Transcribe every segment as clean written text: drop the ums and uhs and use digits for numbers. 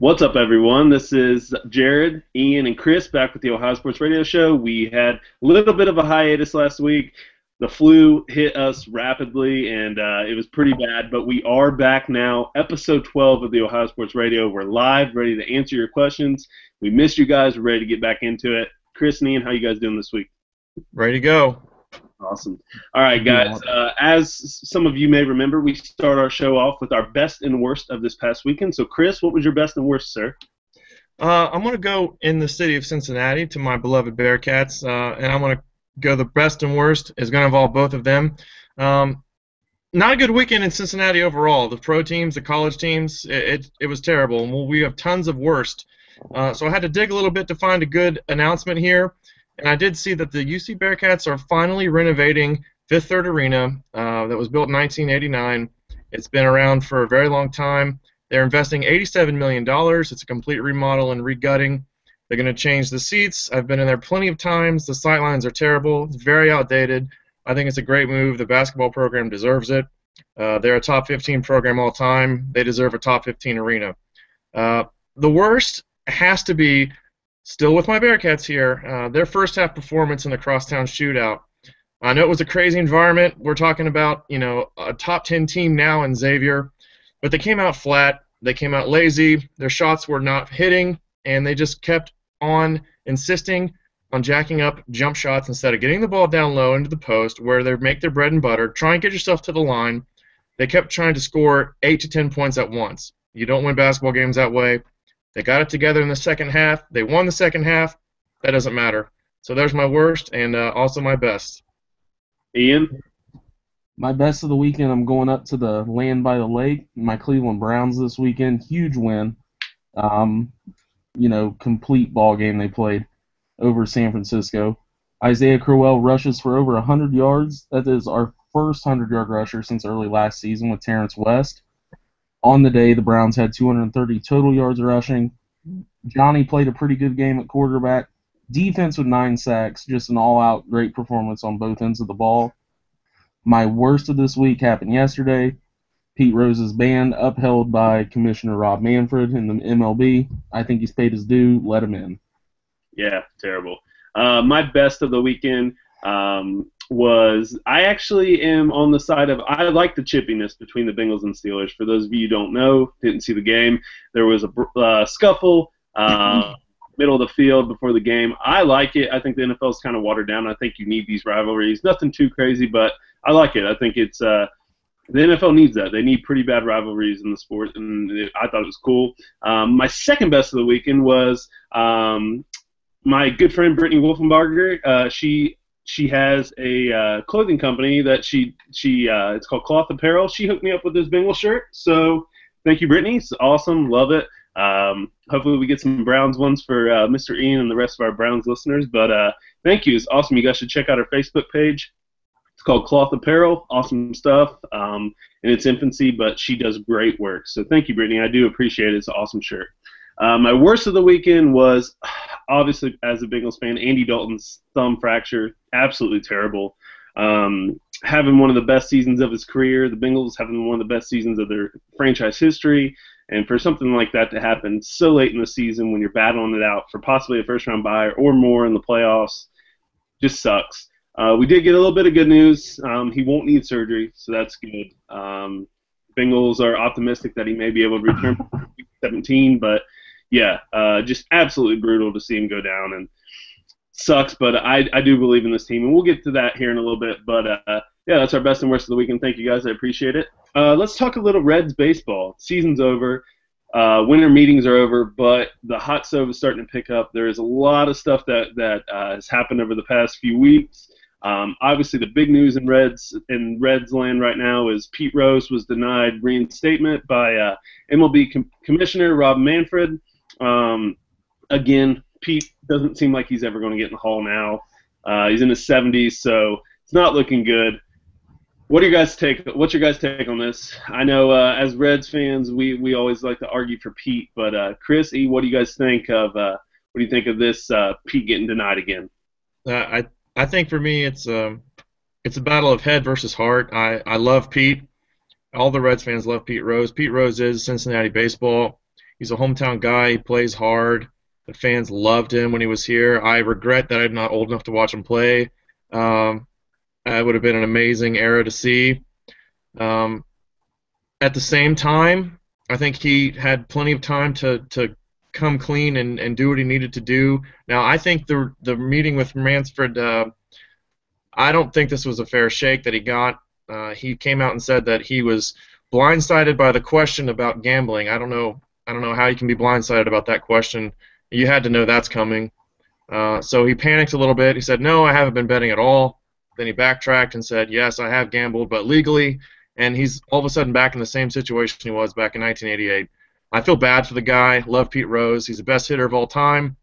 What's up, everyone? This is Jared, Ian, and Chris back with the Ohio Sports Radio Show. We had a little bit of a hiatus last week. The flu hit us rapidly, and it was pretty bad, but we are back now. Episode 12 of the Ohio Sports Radio. We're live, ready to answer your questions. We missed you guys. We're ready to get back into it. Chris and Ian, how you guys doing this week? Ready to go. Awesome. All right, guys. As some of you may remember, we start our show off with our best and worst of this past weekend. So, Chris, what was your best and worst, sir? I'm going to go in the city of Cincinnati to my beloved Bearcats, and I'm going to go the best and worst. Is going to involve both of them. Not a good weekend in Cincinnati overall. The pro teams, the college teams, it was terrible. And we have tons of worst. So I had to dig a little bit to find a good announcement here. And I did see that the UC Bearcats are finally renovating Fifth Third Arena that was built in 1989. It's been around for a very long time. They're investing $87 million. It's a complete remodel and regutting. They're going to change the seats. I've been in there plenty of times. The sightlines are terrible. It's very outdated. I think it's a great move. The basketball program deserves it. They're a top 15 program all time. They deserve a top 15 arena. The worst has to be, still with my Bearcats here, their first half performance in the Crosstown Shootout. I know it was a crazy environment. We're talking about, a top 10 team now in Xavier, but they came out flat. They came out lazy. Their shots were not hitting, and they just kept on insisting on jacking up jump shots instead of getting the ball down low into the post where they make their bread and butter. Try and get yourself to the line. They kept trying to score 8 to 10 points at once. You don't win basketball games that way. They got it together in the second half. They won the second half. That doesn't matter. So there's my worst and also my best. Ian? My best of the weekend, I'm going up to the land by the lake. My Cleveland Browns this weekend. Huge win. Complete ball game they played over San Francisco. Isaiah Crowell rushes for over 100 yards. That is our first 100-yard rusher since early last season with Terrence West. On the day, the Browns had 230 total yards rushing. Johnny played a pretty good game at quarterback. Defense with 9 sacks, just an all-out great performance on both ends of the ball. My worst of this week happened yesterday. Pete Rose's ban upheld by Commissioner Rob Manfred in the MLB. I think he's paid his due. Let him in. Yeah, terrible. My best of the weekend was I actually am on the side of I like the chippiness between the Bengals and Steelers. For those of you who don't know, didn't see the game, there was a scuffle middle of the field before the game. I like it. I think the NFL's kind of watered down. I think you need these rivalries. Nothing too crazy, but I like it. I think it's the NFL needs that. They need pretty bad rivalries in the sport, and I thought it was cool. My second best of the weekend was my good friend Brittany Wolfenbarger. She has a clothing company that it's called Cloth Apparel. She hooked me up with this Bengal shirt, so thank you, Brittany. It's awesome, love it. Hopefully we get some Browns ones for Mr. Ian and the rest of our Browns listeners. But thank you, it's awesome. You guys should check out our Facebook page. It's called Cloth Apparel. Awesome stuff in its infancy, but she does great work. So thank you, Brittany. I do appreciate it. It's an awesome shirt. My worst of the weekend was, obviously, as a Bengals fan, Andy Dalton's thumb fracture. Absolutely terrible. Having one of the best seasons of his career, the Bengals having one of the best seasons of their franchise history, and for something like that to happen so late in the season when you're battling it out for possibly a first-round bye or more in the playoffs just sucks. We did get a little bit of good news. He won't need surgery, so that's good. Bengals are optimistic that he may be able to return for week 17, but yeah, just absolutely brutal to see him go down, and sucks, but I do believe in this team, and we'll get to that here in a little bit, but yeah, that's our best and worst of the weekend. Thank you, guys. I appreciate it. Let's talk a little Reds baseball. Season's over. Winter meetings are over, but the hot stove is starting to pick up. There is a lot of stuff that has happened over the past few weeks. Obviously, the big news in Reds land right now is Pete Rose was denied reinstatement by MLB Commissioner Rob Manfred. Again, Pete doesn't seem like he's ever going to get in the Hall now. He's in his 70s, so it's not looking good. What's your guys' take on this? I know as Reds fans, we always like to argue for Pete, but Chris, E, what do you guys think of this Pete getting denied again? I think for me it's a battle of head versus heart. I love Pete. All the Reds fans love Pete Rose. Pete Rose is Cincinnati baseball. He's a hometown guy. He plays hard. The fans loved him when he was here. I regret that I'm not old enough to watch him play. It would have been an amazing era to see. At the same time, I think he had plenty of time to come clean and do what he needed to do. Now, I think the meeting with Manfred, I don't think this was a fair shake that he got. He came out and said that he was blindsided by the question about gambling. I don't know how you can be blindsided about that question. You had to know that's coming. So he panicked a little bit. He said, "No, I haven't been betting at all." Then he backtracked and said, "Yes, I have gambled, but legally." And he's all of a sudden back in the same situation he was back in 1988. I feel bad for the guy. Love Pete Rose. He's the best hitter of all time.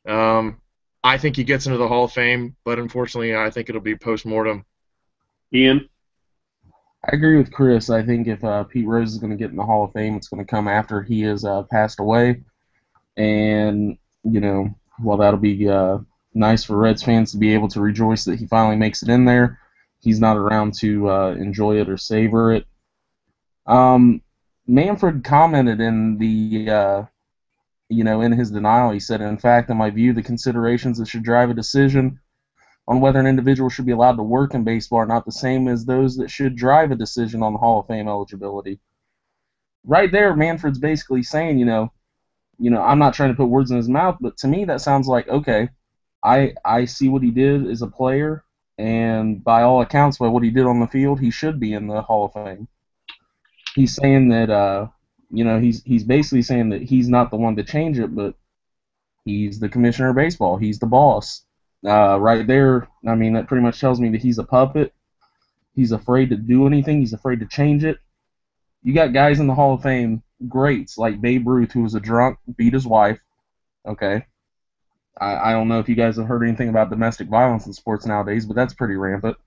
I think he gets into the Hall of Fame, but unfortunately, I think it'll be post-mortem. Ian? I agree with Chris. I think if Pete Rose is going to get in the Hall of Fame, it's going to come after he has passed away. And, while that'll be nice for Reds fans to be able to rejoice that he finally makes it in there, he's not around to enjoy it or savor it. Manfred commented in the, in his denial, he said, "In fact, in my view, the considerations that should drive a decision on whether an individual should be allowed to work in baseball are not the same as those that should drive a decision on Hall of Fame eligibility." Right there, Manfred's basically saying, I'm not trying to put words in his mouth, but to me that sounds like, okay, I see what he did as a player, and by all accounts, by what he did on the field, he should be in the Hall of Fame. He's saying that, he's basically saying that he's not the one to change it, but he's the commissioner of baseball. He's the boss. Right there, I mean, that pretty much tells me that he's a puppet. He's afraid to do anything. He's afraid to change it. You got guys in the Hall of Fame, greats, like Babe Ruth, who was a drunk, beat his wife. Okay. I don't know if you guys have heard anything about domestic violence in sports nowadays, but that's pretty rampant.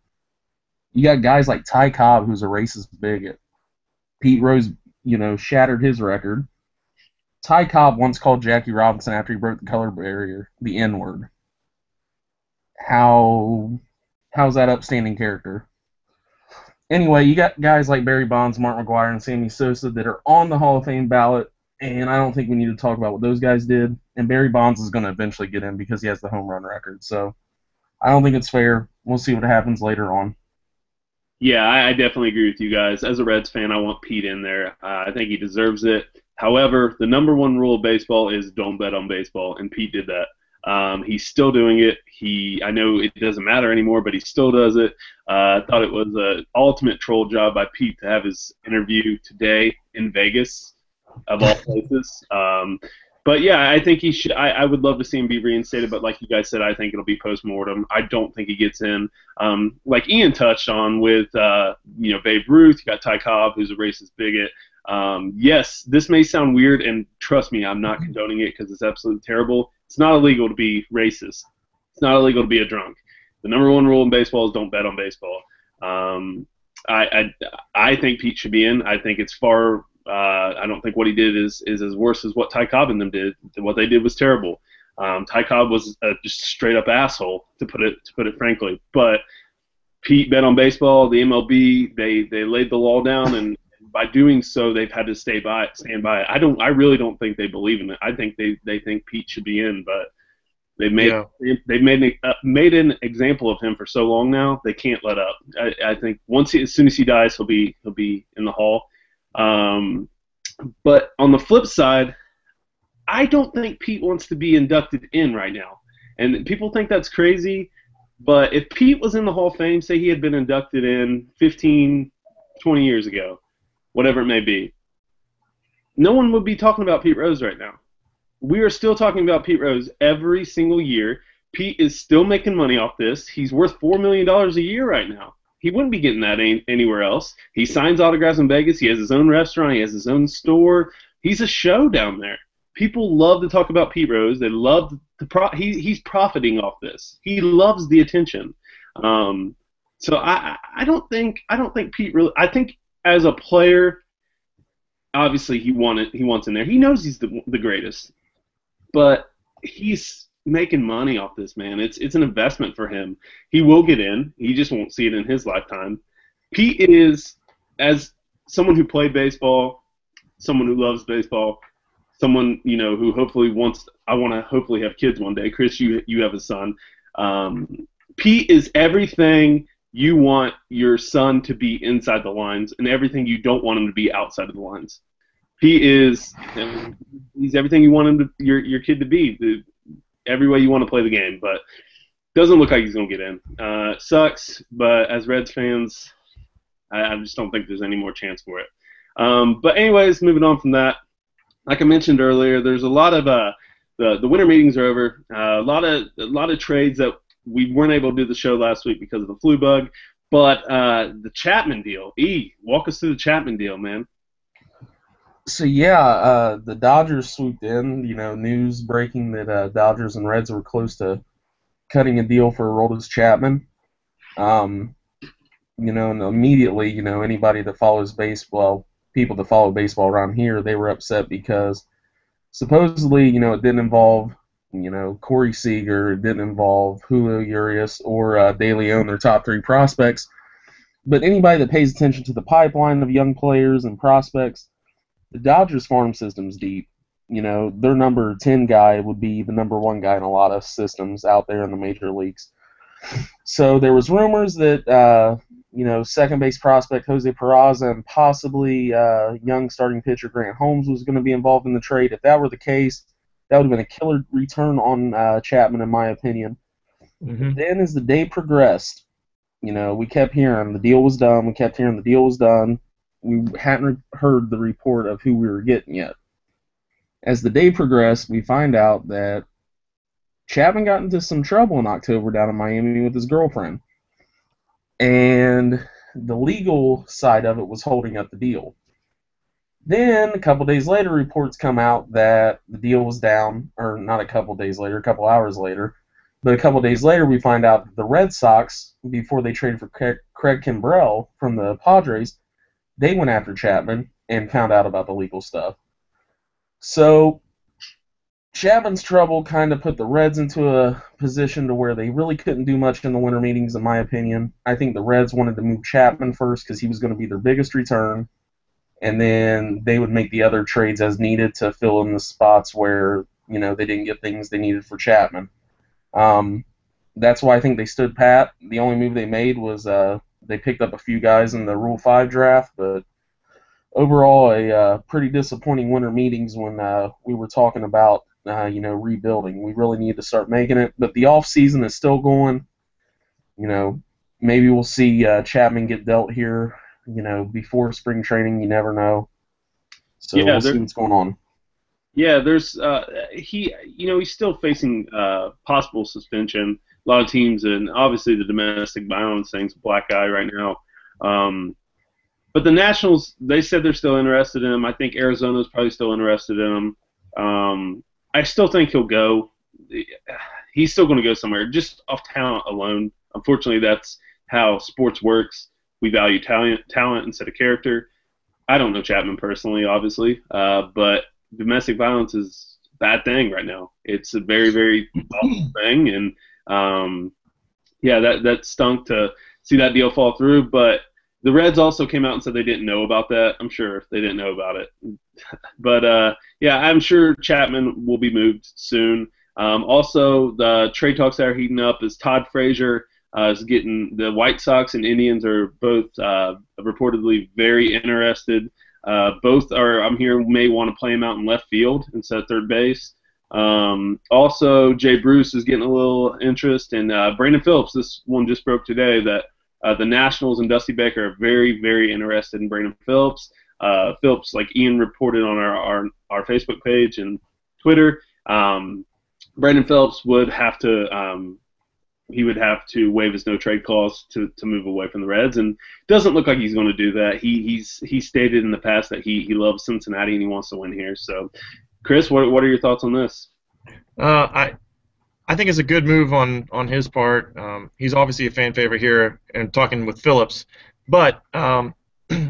You got guys like Ty Cobb, who's a racist bigot. Pete Rose, shattered his record. Ty Cobb once called Jackie Robinson after he broke the color barrier the N-word. How's that upstanding character? Anyway, you got guys like Barry Bonds, Mark McGwire, and Sammy Sosa that are on the Hall of Fame ballot, and I don't think we need to talk about what those guys did. And Barry Bonds is going to eventually get in because he has the home run record. So I don't think it's fair. We'll see what happens later on. Yeah, I definitely agree with you guys. As a Reds fan, I want Pete in there. I think he deserves it. However, the number one rule of baseball is don't bet on baseball, and Pete did that. He's still doing it. I know it doesn't matter anymore, but he still does it. I thought it was an ultimate troll job by Pete to have his interview today in Vegas, of all places. But yeah, I think he should. I would love to see him be reinstated, but like you guys said, I think it'll be post-mortem. I don't think he gets in. Like Ian touched on with Babe Ruth, you got Ty Cobb, who's a racist bigot. Yes, this may sound weird, and trust me, I'm not condoning it because it's absolutely terrible. It's not illegal to be racist. It's not illegal to be a drunk. The number one rule in baseball is don't bet on baseball. I think Pete should be in. I think it's far. I don't think what he did is as worse as what Ty Cobb and them did. What they did was terrible. Ty Cobb was just a straight up asshole, to put it frankly. But Pete bet on baseball. The MLB they laid the law down, and by doing so, they've had to stand by it. I really don't think they believe in it. I think they think Pete should be in, but they've made an example of him for so long now. They can't let up. I think as soon as he dies, he'll be in the Hall. But on the flip side, I don't think Pete wants to be inducted in right now. And people think that's crazy, but if Pete was in the Hall of Fame, say he had been inducted in 15, 20 years ago, whatever it may be, no one would be talking about Pete Rose right now. We are still talking about Pete Rose every single year. Pete is still making money off this. He's worth $4 million a year right now. He wouldn't be getting that anywhere else. He signs autographs in Vegas. He has his own restaurant. He has his own store. He's a show down there. People love to talk about Pete Rose. They love he's profiting off this. He loves the attention. So I don't think Pete really. I think as a player, obviously he wants in there. He knows he's the greatest, but he's making money off this, man. It's an investment for him. He will get in. He just won't see it in his lifetime. Pete is, as someone who played baseball, someone who loves baseball, someone who hopefully wants. I want to hopefully have kids one day. Chris, you have a son. Pete is everything you want your son to be inside the lines, and everything you don't want him to be outside of the lines. Pete is he's everything you want him to your kid to be. Every way you want to play the game, but doesn't look like he's going to get in. Sucks, but as Reds fans, I just don't think there's any more chance for it. But anyways, moving on from that, like I mentioned earlier, there's a lot of the winter meetings are over. A lot of trades that we weren't able to do the show last week because of the flu bug. But the Chapman deal, walk us through the Chapman deal, man. So yeah, the Dodgers swooped in. News breaking that Dodgers and Reds were close to cutting a deal for Aroldis Chapman. And immediately, anybody that follows baseball, people that follow baseball around here, they were upset because supposedly, it didn't involve, Corey Seager, it didn't involve Julio Urias or De Leon, their top 3 prospects. But anybody that pays attention to the pipeline of young players and prospects, the Dodgers farm system's deep. Their number 10 guy would be the number 1 guy in a lot of systems out there in the major leagues. So there was rumors that, second base prospect Jose Peraza and possibly young starting pitcher Grant Holmes was going to be involved in the trade. If that were the case, that would have been a killer return on Chapman, in my opinion. Mm-hmm. Then as the day progressed, we kept hearing the deal was done. We kept hearing the deal was done. We hadn't heard the report of who we were getting yet. As the day progressed, we find out that Chapman got into some trouble in October down in Miami with his girlfriend. And the legal side of it was holding up the deal. Then, a couple days later, reports come out that the deal was down, or not a couple days later, a couple hours later, but a couple days later we find out that the Red Sox, before they traded for Craig Kimbrell from the Padres, they went after Chapman and found out about the legal stuff. So Chapman's trouble kind of put the Reds into a position to where they really couldn't do much in the winter meetings, in my opinion. I think the Reds wanted to move Chapman first because he was going to be their biggest return, and then they would make the other trades as needed to fill in the spots where, they didn't get things they needed for Chapman. That's why I think they stood pat. The only move they made was they picked up a few guys in the Rule 5 draft, but overall a pretty disappointing winter meetings when we were talking about rebuilding. We really need to start making it, but the off season is still going. Maybe we'll see Chapman get dealt here, before spring training. You never know. So yeah, we'll see what's going on. Yeah, there's he's still facing possible suspension. A lot of teams, and obviously the domestic violence thing's a black eye right now. But the Nationals, they said they're still interested in him. I think Arizona's probably still interested in him. I still think he'll go. He's still going to go somewhere, just off talent alone. Unfortunately, that's how sports works. We value talent instead of character. I don't know Chapman personally, obviously, but domestic violence is a bad thing right now. It's a very, very awful thing, and that stunk to see that deal fall through. But the Reds also came out and said they didn't know about that. I'm sure they didn't know about it. But, I'm sure Chapman will be moved soon. Also, the trade talks that are heating up is Todd Frazier is getting – the White Sox and Indians are both reportedly very interested. Both are, I'm hearing, may want to play him out in left field instead of third base. Also, Jay Bruce is getting a little interest. And Brandon Phillips, this one just broke today, that the Nationals and Dusty Baker are very, very interested in Brandon Phillips. Phillips, like Ian reported on our Facebook page and Twitter, Brandon Phillips would have to waive his no-trade clause to move away from the Reds, and doesn't look like he's going to do that. He stated in the past that he loves Cincinnati and he wants to win here. So, Chris, what are your thoughts on this? I think it's a good move on his part. He's obviously a fan favorite here, and talking with Phillips. But I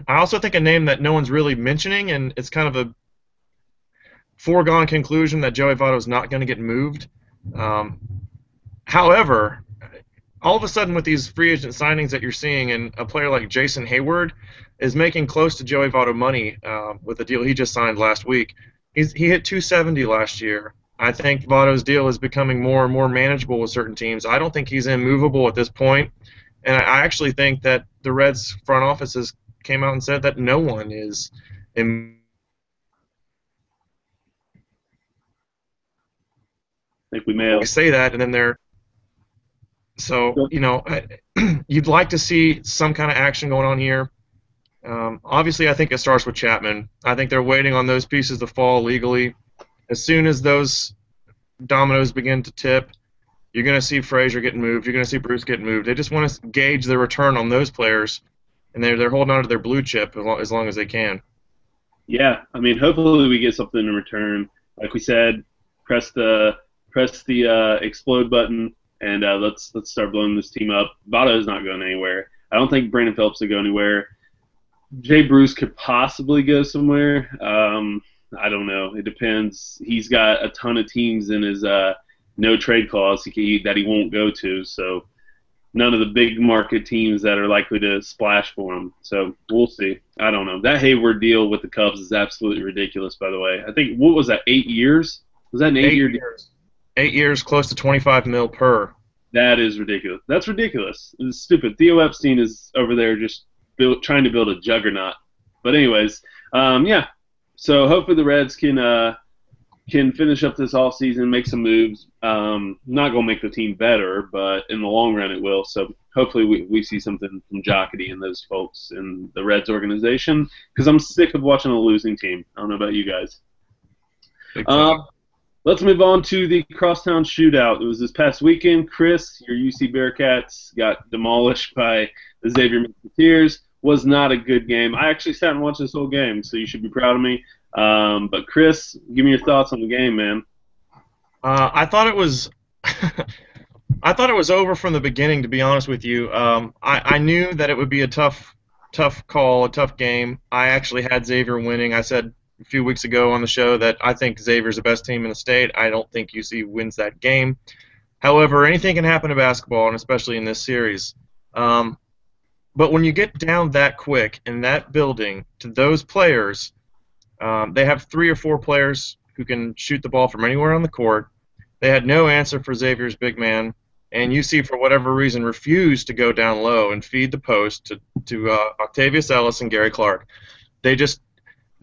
also think a name that no one's really mentioning, and it's kind of a foregone conclusion that Joey Votto is not going to get moved. However, all of a sudden with these free agent signings that you're seeing, and a player like Jason Hayward is making close to Joey Votto money with the deal he just signed last week, He hit 270 last year. I think Votto's deal is becoming more and more manageable with certain teams. I don't think he's immovable at this point, and I actually think that the Reds front offices came out and said that no one is immovable. I think we may have. Say that, and then they're so you'd like to see some kind of action going on here. Obviously, I think it starts with Chapman. I think they're waiting on those pieces to fall legally. As soon as those dominoes begin to tip, you're going to see Frazier getting moved. You're going to see Bruce getting moved. They just want to gauge the return on those players, and they're holding on to their blue chip as long as they can. Yeah, I mean, hopefully we get something in return. Like we said, press the explode button, and let's start blowing this team up. Votto's not going anywhere. I don't think Brandon Phillips will go anywhere. Jay Bruce could possibly go somewhere. I don't know. It depends. He's got a ton of teams in his no trade clause that he won't go to. So none of the big market teams that are likely to splash for him. So we'll see. I don't know. That Hayward deal with the Cubs is absolutely ridiculous, by the way. I think, what was that, 8 years? Was that an 8-year deal? 8 years, close to $25 million per. That is ridiculous. That's ridiculous. It's stupid. Theo Epstein is over there just trying to build a juggernaut. But anyways, yeah. So hopefully the Reds can finish up this offseason, make some moves. Not going to make the team better, but in the long run it will. So hopefully we see something from Jocketty and those folks in the Reds organization, because I'm sick of watching a losing team. I don't know about you guys. Let's move on to the Crosstown Shootout. It was this past weekend. Chris, your UC Bearcats got demolished by the Xavier Musketeers. Was not a good game. I actually sat and watched this whole game, so you should be proud of me. But Chris, give me your thoughts on the game, man. I thought it was I thought it was over from the beginning, to be honest with you. I knew that it would be a tough call, a tough game. I actually had Xavier winning. I said a few weeks ago on the show that I think Xavier's the best team in the state. I don't think UC wins that game. However, anything can happen to basketball, and especially in this series. But when you get down that quick in that building to those players, they have 3 or 4 players who can shoot the ball from anywhere on the court. They had no answer for Xavier's big man, and UC, for whatever reason, refused to go down low and feed the post to Octavius Ellis and Gary Clark. They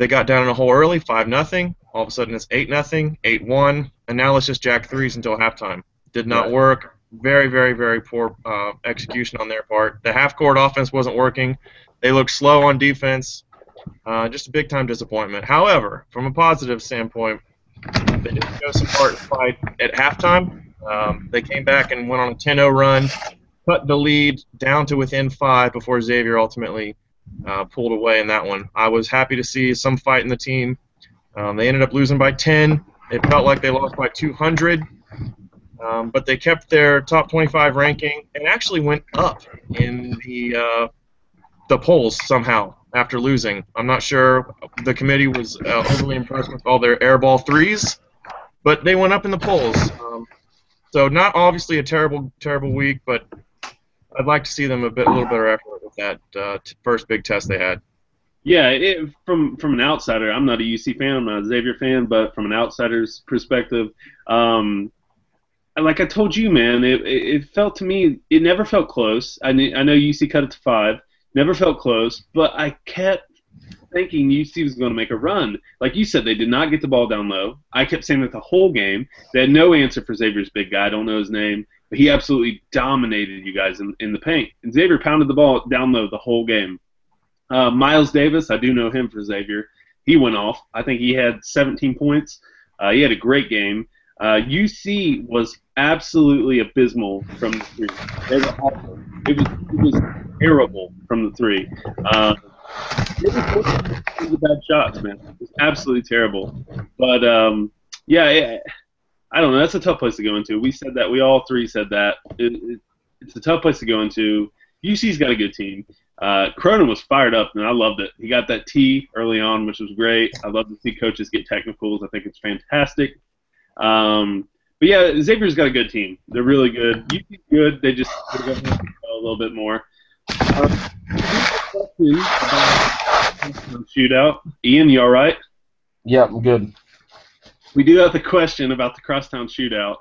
got down in a hole early, 5-0. All of a sudden it's 8-0, 8-1, and now let's just jack threes until halftime. Did not work. Very, very, very poor execution on their part. The half-court offense wasn't working. They looked slow on defense. Just a big-time disappointment. However, from a positive standpoint, they did show some heart and fight at halftime. They came back and went on a 10-0 run, cut the lead down to within 5 before Xavier ultimately pulled away in that one. I was happy to see some fight in the team. They ended up losing by 10. It felt like they lost by 200. But they kept their top 25 ranking and actually went up in the polls somehow after losing. I'm not sure the committee was overly impressed with all their airball threes, but they went up in the polls. So not obviously a terrible week, but I'd like to see them a little better effort with that first big test they had. Yeah, from an outsider, I'm not a UC fan, I'm not a Xavier fan, but from an outsider's perspective, like I told you, man, it felt to me, it never felt close. I know UC cut it to 5, never felt close, but I kept thinking UC was going to make a run. Like you said, they did not get the ball down low. I kept saying that the whole game. They had no answer for Xavier's big guy. I don't know his name, but he absolutely dominated you guys in the paint. And Xavier pounded the ball down low the whole game. Miles Davis, I do know him for Xavier. He went off. I think he had 17 points. He had a great game. UC was absolutely abysmal from the 3. They were awful. It was terrible from the 3. It was bad shots, man. It was absolutely terrible. But yeah, I don't know. That's a tough place to go into. We said that. We all 3 said that. It's a tough place to go into. UC's got a good team. Cronin was fired up, and I loved it. He got that tee early on, which was great. I love to see coaches get technicals. I think it's fantastic. But yeah, Xavier's got a good team. They're really good. UC's good. They just a little bit more. Shootout. Ian, you all right? Yeah, I'm good. We do have the question about the Crosstown Shootout.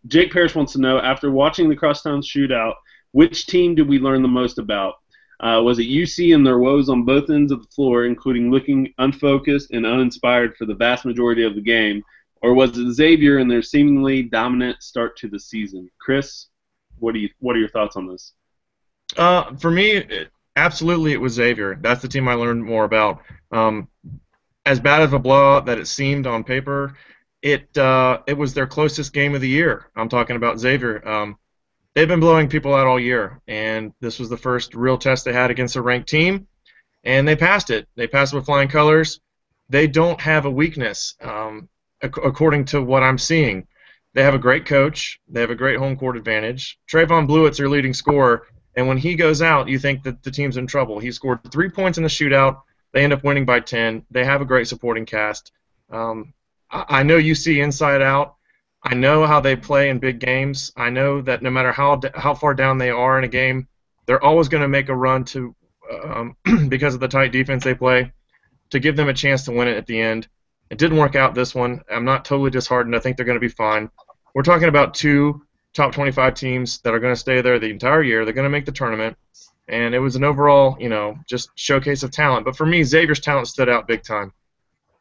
Jake Parrish wants to know, after watching the Crosstown Shootout, which team did we learn the most about? Was it UC and their woes on both ends of the floor, including looking unfocused and uninspired for the vast majority of the game, or was it Xavier and their seemingly dominant start to the season? Chris, what are your thoughts on this? For me, absolutely it was Xavier. That's the team I learned more about. As bad of a blowout that it seemed on paper, it was their closest game of the year. I'm talking about Xavier. They've been blowing people out all year, and this was the first real test they had against a ranked team, and they passed it. They passed it with flying colors. They don't have a weakness, according to what I'm seeing. They have a great coach. They have a great home court advantage. Trayvon Blewett's their leading scorer, and when he goes out, you think that the team's in trouble. He scored 3 points in the shootout. They end up winning by 10. They have a great supporting cast. I know UC inside out. I know how they play in big games. I know that no matter how far down they are in a game, they're always going to make a run to because of the tight defense they play, to give them a chance to win it at the end. It didn't work out this one. I'm not totally disheartened. I think they're going to be fine. We're talking about 2 top 25 teams that are going to stay there the entire year. They're going to make the tournament. And it was an overall, just showcase of talent. But for me, Xavier's talent stood out big time.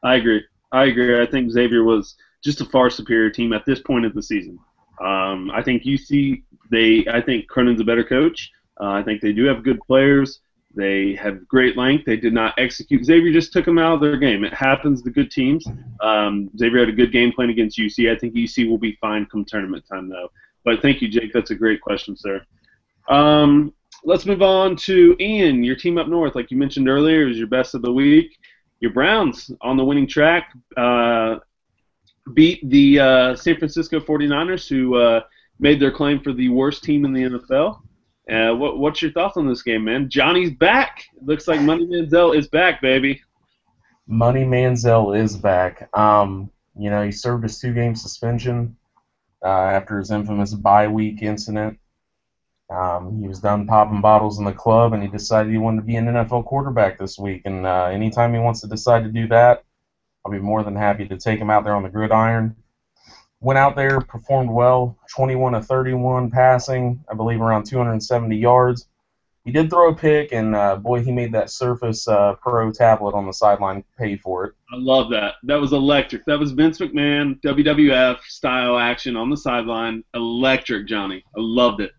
I agree. I think Xavier was just a far superior team at this point of the season. I think UC, I think Cronin's a better coach. I think they do have good players. They have great length. They did not execute. Xavier just took them out of their game. It happens to good teams. Xavier had a good game plan against UC. I think UC will be fine come tournament time, though. But thank you, Jake. That's a great question, sir. Let's move on to Ian, your team up north. Like you mentioned earlier, is your best of the week. Your Browns on the winning track beat the San Francisco 49ers, who made their claim for the worst team in the NFL. What's your thoughts on this game, man? Johnny's back. It looks like Money Manziel is back, baby. Money Manziel is back. He served his 2-game suspension after his infamous bye week incident. He was done popping bottles in the club, and he decided he wanted to be an NFL quarterback this week. And anytime he wants to decide to do that, I'll be more than happy to take him out there on the gridiron. Went out there, performed well, 21 of 31 passing, I believe around 270 yards. He did throw a pick, and boy, he made that Surface Pro tablet on the sideline pay for it. I love that. That was electric. That was Vince McMahon, WWF style action on the sideline. Electric, Johnny. I loved it.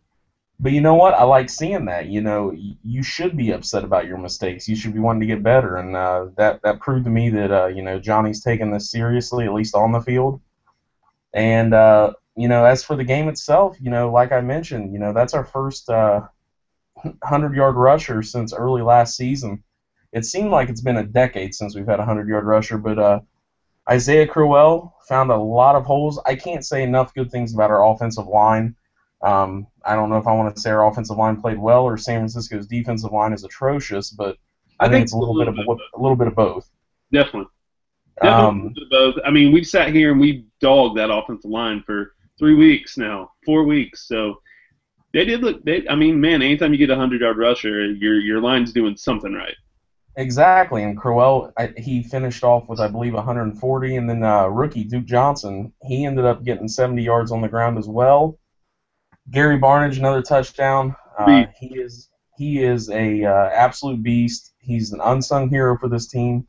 But you know what? I like seeing that. You should be upset about your mistakes. You should be wanting to get better, and that proved to me that Johnny's taking this seriously, at least on the field. And as for the game itself, like I mentioned, that's our first 100-yard rusher since early last season. It seemed like it's been a decade since we've had a 100-yard rusher, but Isaiah Crowell found a lot of holes. I can't say enough good things about our offensive line. I don't know if I want to say our offensive line played well or San Francisco's defensive line is atrocious, but I think it's a little bit of both. Definitely a little bit of both. I mean, we've sat here and we've dogged that offensive line for 3 weeks now, 4 weeks. So they did look. Anytime you get a 100-yard rusher, your line's doing something right. Exactly, and Crowell, he finished off with, I believe, 140, and then rookie Duke Johnson, he ended up getting 70 yards on the ground as well. Gary Barnage, another touchdown. He is a absolute beast. He's an unsung hero for this team.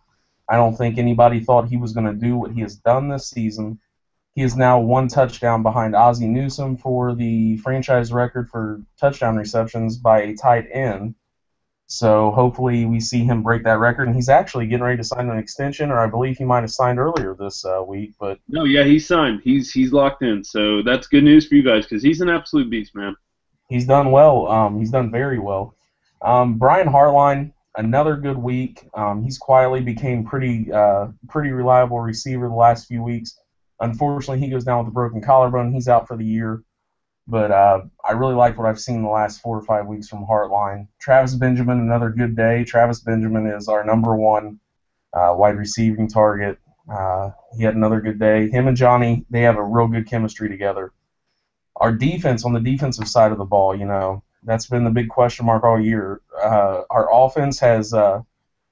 I don't think anybody thought he was going to do what he has done this season. He is now 1 touchdown behind Ozzie Newsome for the franchise record for touchdown receptions by a tight end. So hopefully we see him break that record, and he's actually getting ready to sign an extension, or I believe he might have signed earlier this week. But no, yeah, he's signed. He's locked in. So that's good news for you guys because he's an absolute beast, man. He's done well. He's done very well. Brian Hartline, another good week. He's quietly became pretty reliable receiver the last few weeks. Unfortunately, he goes down with a broken collarbone. He's out for the year. But I really like what I've seen the last 4 or 5 weeks from Hartline. Travis Benjamin, another good day. Travis Benjamin is our number 1 wide receiving target. He had another good day. Him and Johnny, they have a real good chemistry together. Our defense, on the defensive side of the ball, that's been the big question mark all year. Our offense has,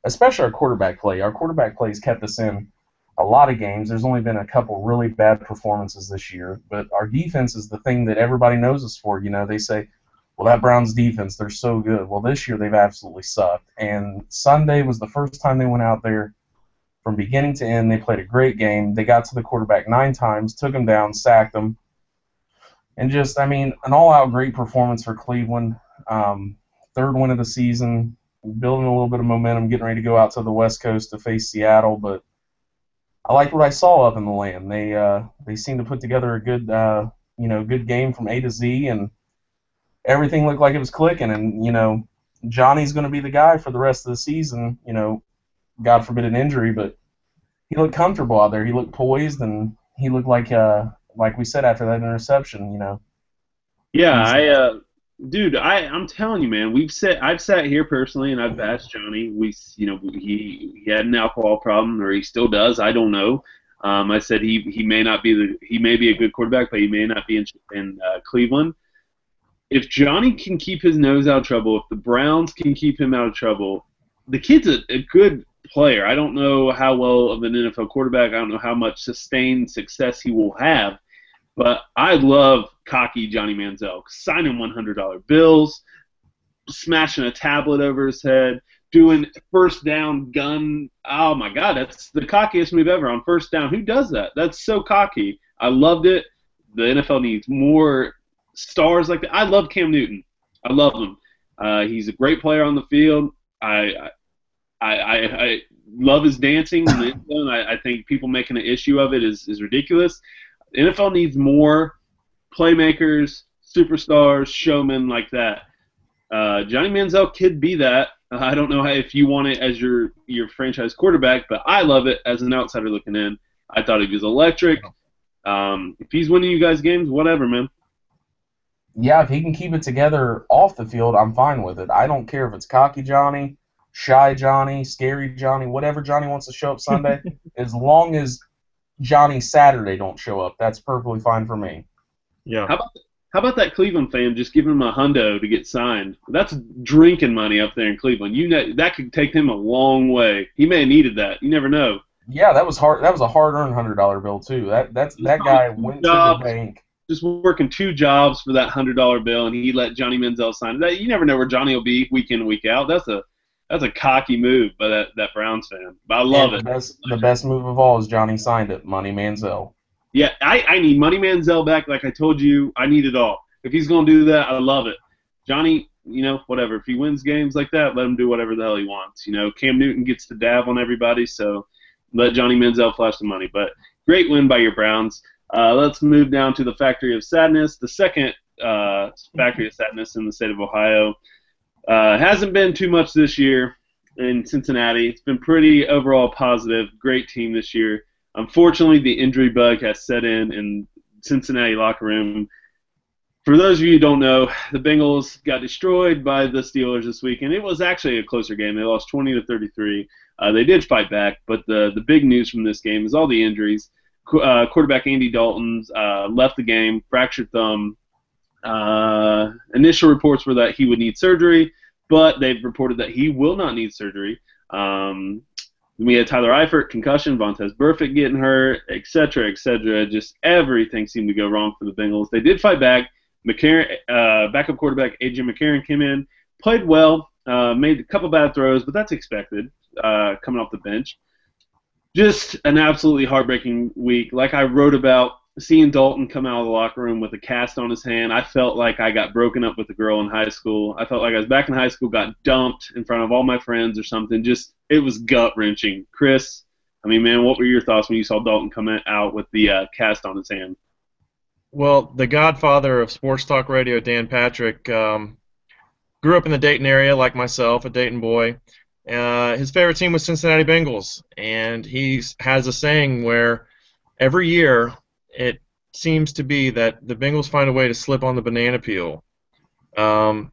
especially our quarterback play. Our quarterback play has kept us in. a lot of games. There's only been a couple really bad performances this year, but our defense is the thing that everybody knows us for. You know, they say, well, that Browns defense, they're so good. Well, this year they've absolutely sucked. And Sunday was the first time they went out there from beginning to end. They played a great game. They got to the quarterback 9 times, took him down, sacked him. And just, I mean, an all-out great performance for Cleveland. Third win of the season, building a little bit of momentum, getting ready to go out to the West Coast to face Seattle. But I liked what I saw up in the land. They seemed to put together a good, good game from A to Z, and everything looked like it was clicking. And, Johnny's going to be the guy for the rest of the season, God forbid an injury, but he looked comfortable out there. He looked poised, and he looked like we said after that interception, Yeah, I'm telling you, man. I've sat here personally, and I've asked Johnny. He had an alcohol problem, or he still does. I don't know. I said he may be a good quarterback, but he may not be in Cleveland. If Johnny can keep his nose out of trouble, if the Browns can keep him out of trouble, the kid's a good player. I don't know how well of an NFL quarterback. I don't know how much sustained success he will have. But I love cocky Johnny Manziel, signing $100 bills, smashing a tablet over his head, doing first down gun. Oh, my God, that's the cockiest move ever on first down. Who does that? That's so cocky. I loved it. The NFL needs more stars like that. I love Cam Newton. I love him. He's a great player on the field. I love his dancing. And I think people making an issue of it is ridiculous. The NFL needs more playmakers, superstars, showmen like that. Johnny Manziel could be that. I don't know if you want it as your franchise quarterback, but I love it as an outsider looking in. I thought he was electric. If he's winning you guys games, whatever, man. Yeah, if he can keep it together off the field, I'm fine with it. I don't care if it's cocky Johnny, shy Johnny, scary Johnny, whatever Johnny wants to show up Sunday. As long as Johnny Saturday don't show up, that's perfectly fine for me. Yeah. How about that Cleveland fan just giving him a hundo to get signed? That's drinking money up there in Cleveland. That could take him a long way. He may have needed that. You never know. Yeah, that was hard. That was a hard-earned $100 bill too. That guy went to the bank. Just working 2 jobs for that $100 bill, and he let Johnny Manziel sign it. You never know where Johnny will be week in and week out. That's a cocky move by that Browns fan. But I love it. The best move of all is Johnny signed it, Money Manziel. Yeah, I need Money Manziel back. Like I told you, I need it all. If he's going to do that, I love it. Johnny, whatever. If he wins games like that, let him do whatever the hell he wants. Cam Newton gets to dab on everybody, so let Johnny Manziel flash the money. But great win by your Browns. Let's move down to the Factory of Sadness, the second Factory of Sadness in the state of Ohio. Hasn't been too much this year in Cincinnati. It's been pretty overall positive. Great team this year. Unfortunately, the injury bug has set in Cincinnati locker room. For those of you who don't know, the Bengals got destroyed by the Steelers this week, and it was actually a closer game. They lost 20-33. They did fight back, but the big news from this game is all the injuries. Quarterback Andy Dalton left the game, fractured thumb. Initial reports were that he would need surgery, but they've reported that he will not need surgery. We had Tyler Eifert, concussion, Vontaze Burfict getting hurt, etc., etc. Just everything seemed to go wrong for the Bengals. They did fight back. McCarron, backup quarterback A.J. McCarron came in, played well, made a couple bad throws, but that's expected coming off the bench. Just an absolutely heartbreaking week. Like I wrote about, seeing Dalton come out of the locker room with a cast on his hand, I felt like I got broken up with a girl in high school. I felt like I was back in high school, got dumped in front of all my friends or something. Just, it was gut-wrenching. Chris, I mean, man, what were your thoughts when you saw Dalton come out with the cast on his hand? Well, the godfather of sports talk radio, Dan Patrick, grew up in the Dayton area like myself, a Dayton boy. His favorite team was Cincinnati Bengals, and he has a saying where every year it seems to be that the Bengals find a way to slip on the banana peel. And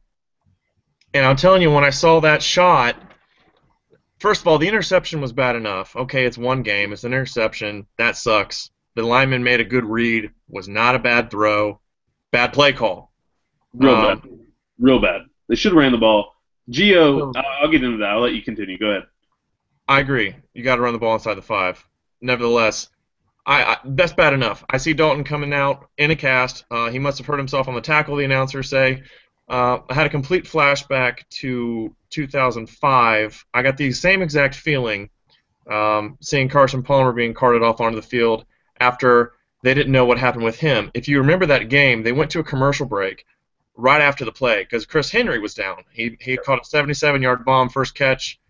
I'm telling you, when I saw that shot, first of all, the interception was bad enough. Okay, it's one game. It's an interception. That sucks. The lineman made a good read. Was not a bad throw. Bad play call. Real bad. They should have ran the ball. Gio, I'll get into that. I'll let you continue. Go ahead. I agree. You got to run the ball inside the 5. nevertheless, that's bad enough. I see Dalton coming out in a cast. He must have hurt himself on the tackle, the announcers say. I had a complete flashback to 2005. I got the same exact feeling seeing Carson Palmer being carted off onto the field after they didn't know what happened with him. If you remember that game, they went to a commercial break right after the play because Chris Henry was down. He caught a 77-yard bomb, first catch.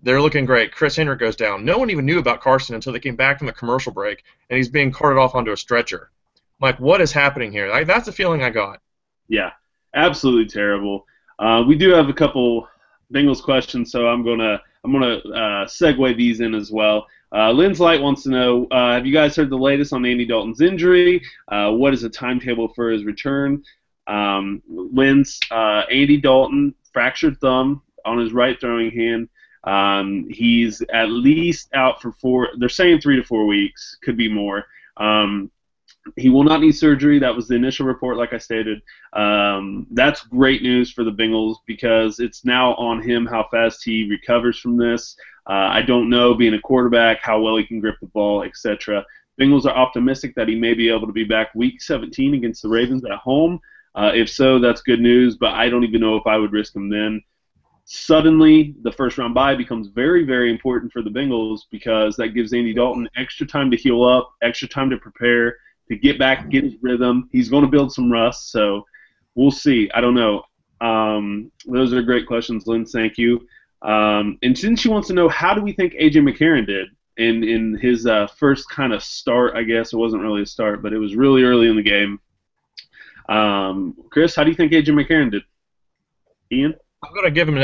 They're looking great. Chris Henry goes down. No one even knew about Carson until they came back from the commercial break, and he's being carted off onto a stretcher. I'm like, what is happening here? That's the feeling I got. Yeah, absolutely terrible. We do have a couple Bengals questions, so I'm gonna segue these in as well. Lynn's Light wants to know, have you guys heard the latest on Andy Dalton's injury? What is the timetable for his return? Lynn's Andy Dalton, fractured thumb on his right throwing hand. He's at least out for they're saying 3 to 4 weeks, could be more. He will not need surgery. That was the initial report, like I stated. That's great news for the Bengals because it's now on him how fast he recovers from this. I don't know, being a quarterback, how well he can grip the ball, etc. Bengals are optimistic that he may be able to be back Week 17 against the Ravens at home. If so, that's good news, but I don't even know if I would risk him then. Suddenly, the first-round bye becomes very, very important for the Bengals because that gives Andy Dalton extra time to heal up, extra time to prepare, to get back, get his rhythm. He's going to build some rust, so we'll see. I don't know. Those are great questions, Lynn. Thank you. And since she wants to know, how do we think A.J. McCarron did in his first kind of start, I guess. It wasn't really a start, but it was really early in the game. Chris, how do you think A.J. McCarron did? Ian? I'm gonna give him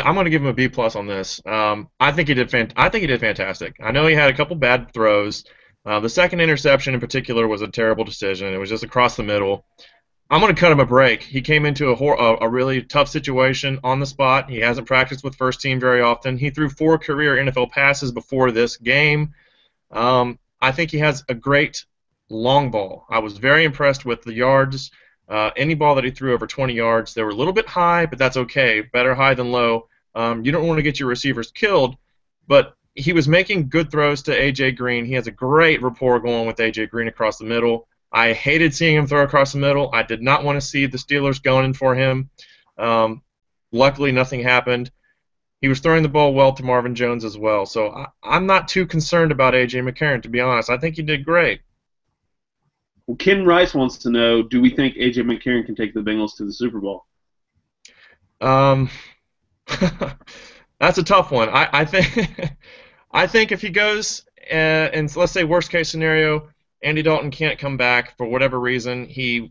a B+ on this. I think he did fantastic. I know he had a couple bad throws. The second interception in particular was a terrible decision. It was just across the middle. I'm going to cut him a break. He came into a really tough situation on the spot. He hasn't practiced with first team very often. He threw 4 career NFL passes before this game. I think he has a great long ball. I was very impressed with the yards. Any ball that he threw over 20 yards, they were a little bit high, but that's okay. Better high than low. You don't want to get your receivers killed, but he was making good throws to A.J. Green. He has a great rapport going with A.J. Green across the middle. I hated seeing him throw across the middle. I did not want to see the Steelers going in for him. Luckily, nothing happened. He was throwing the ball well to Marvin Jones as well. So I'm not too concerned about A.J. McCarron, to be honest. I think he did great. Well, Ken Rice wants to know, do we think A.J. McCarron can take the Bengals to the Super Bowl? That's a tough one. I think if he goes, and let's say worst case scenario, Andy Dalton can't come back for whatever reason. He's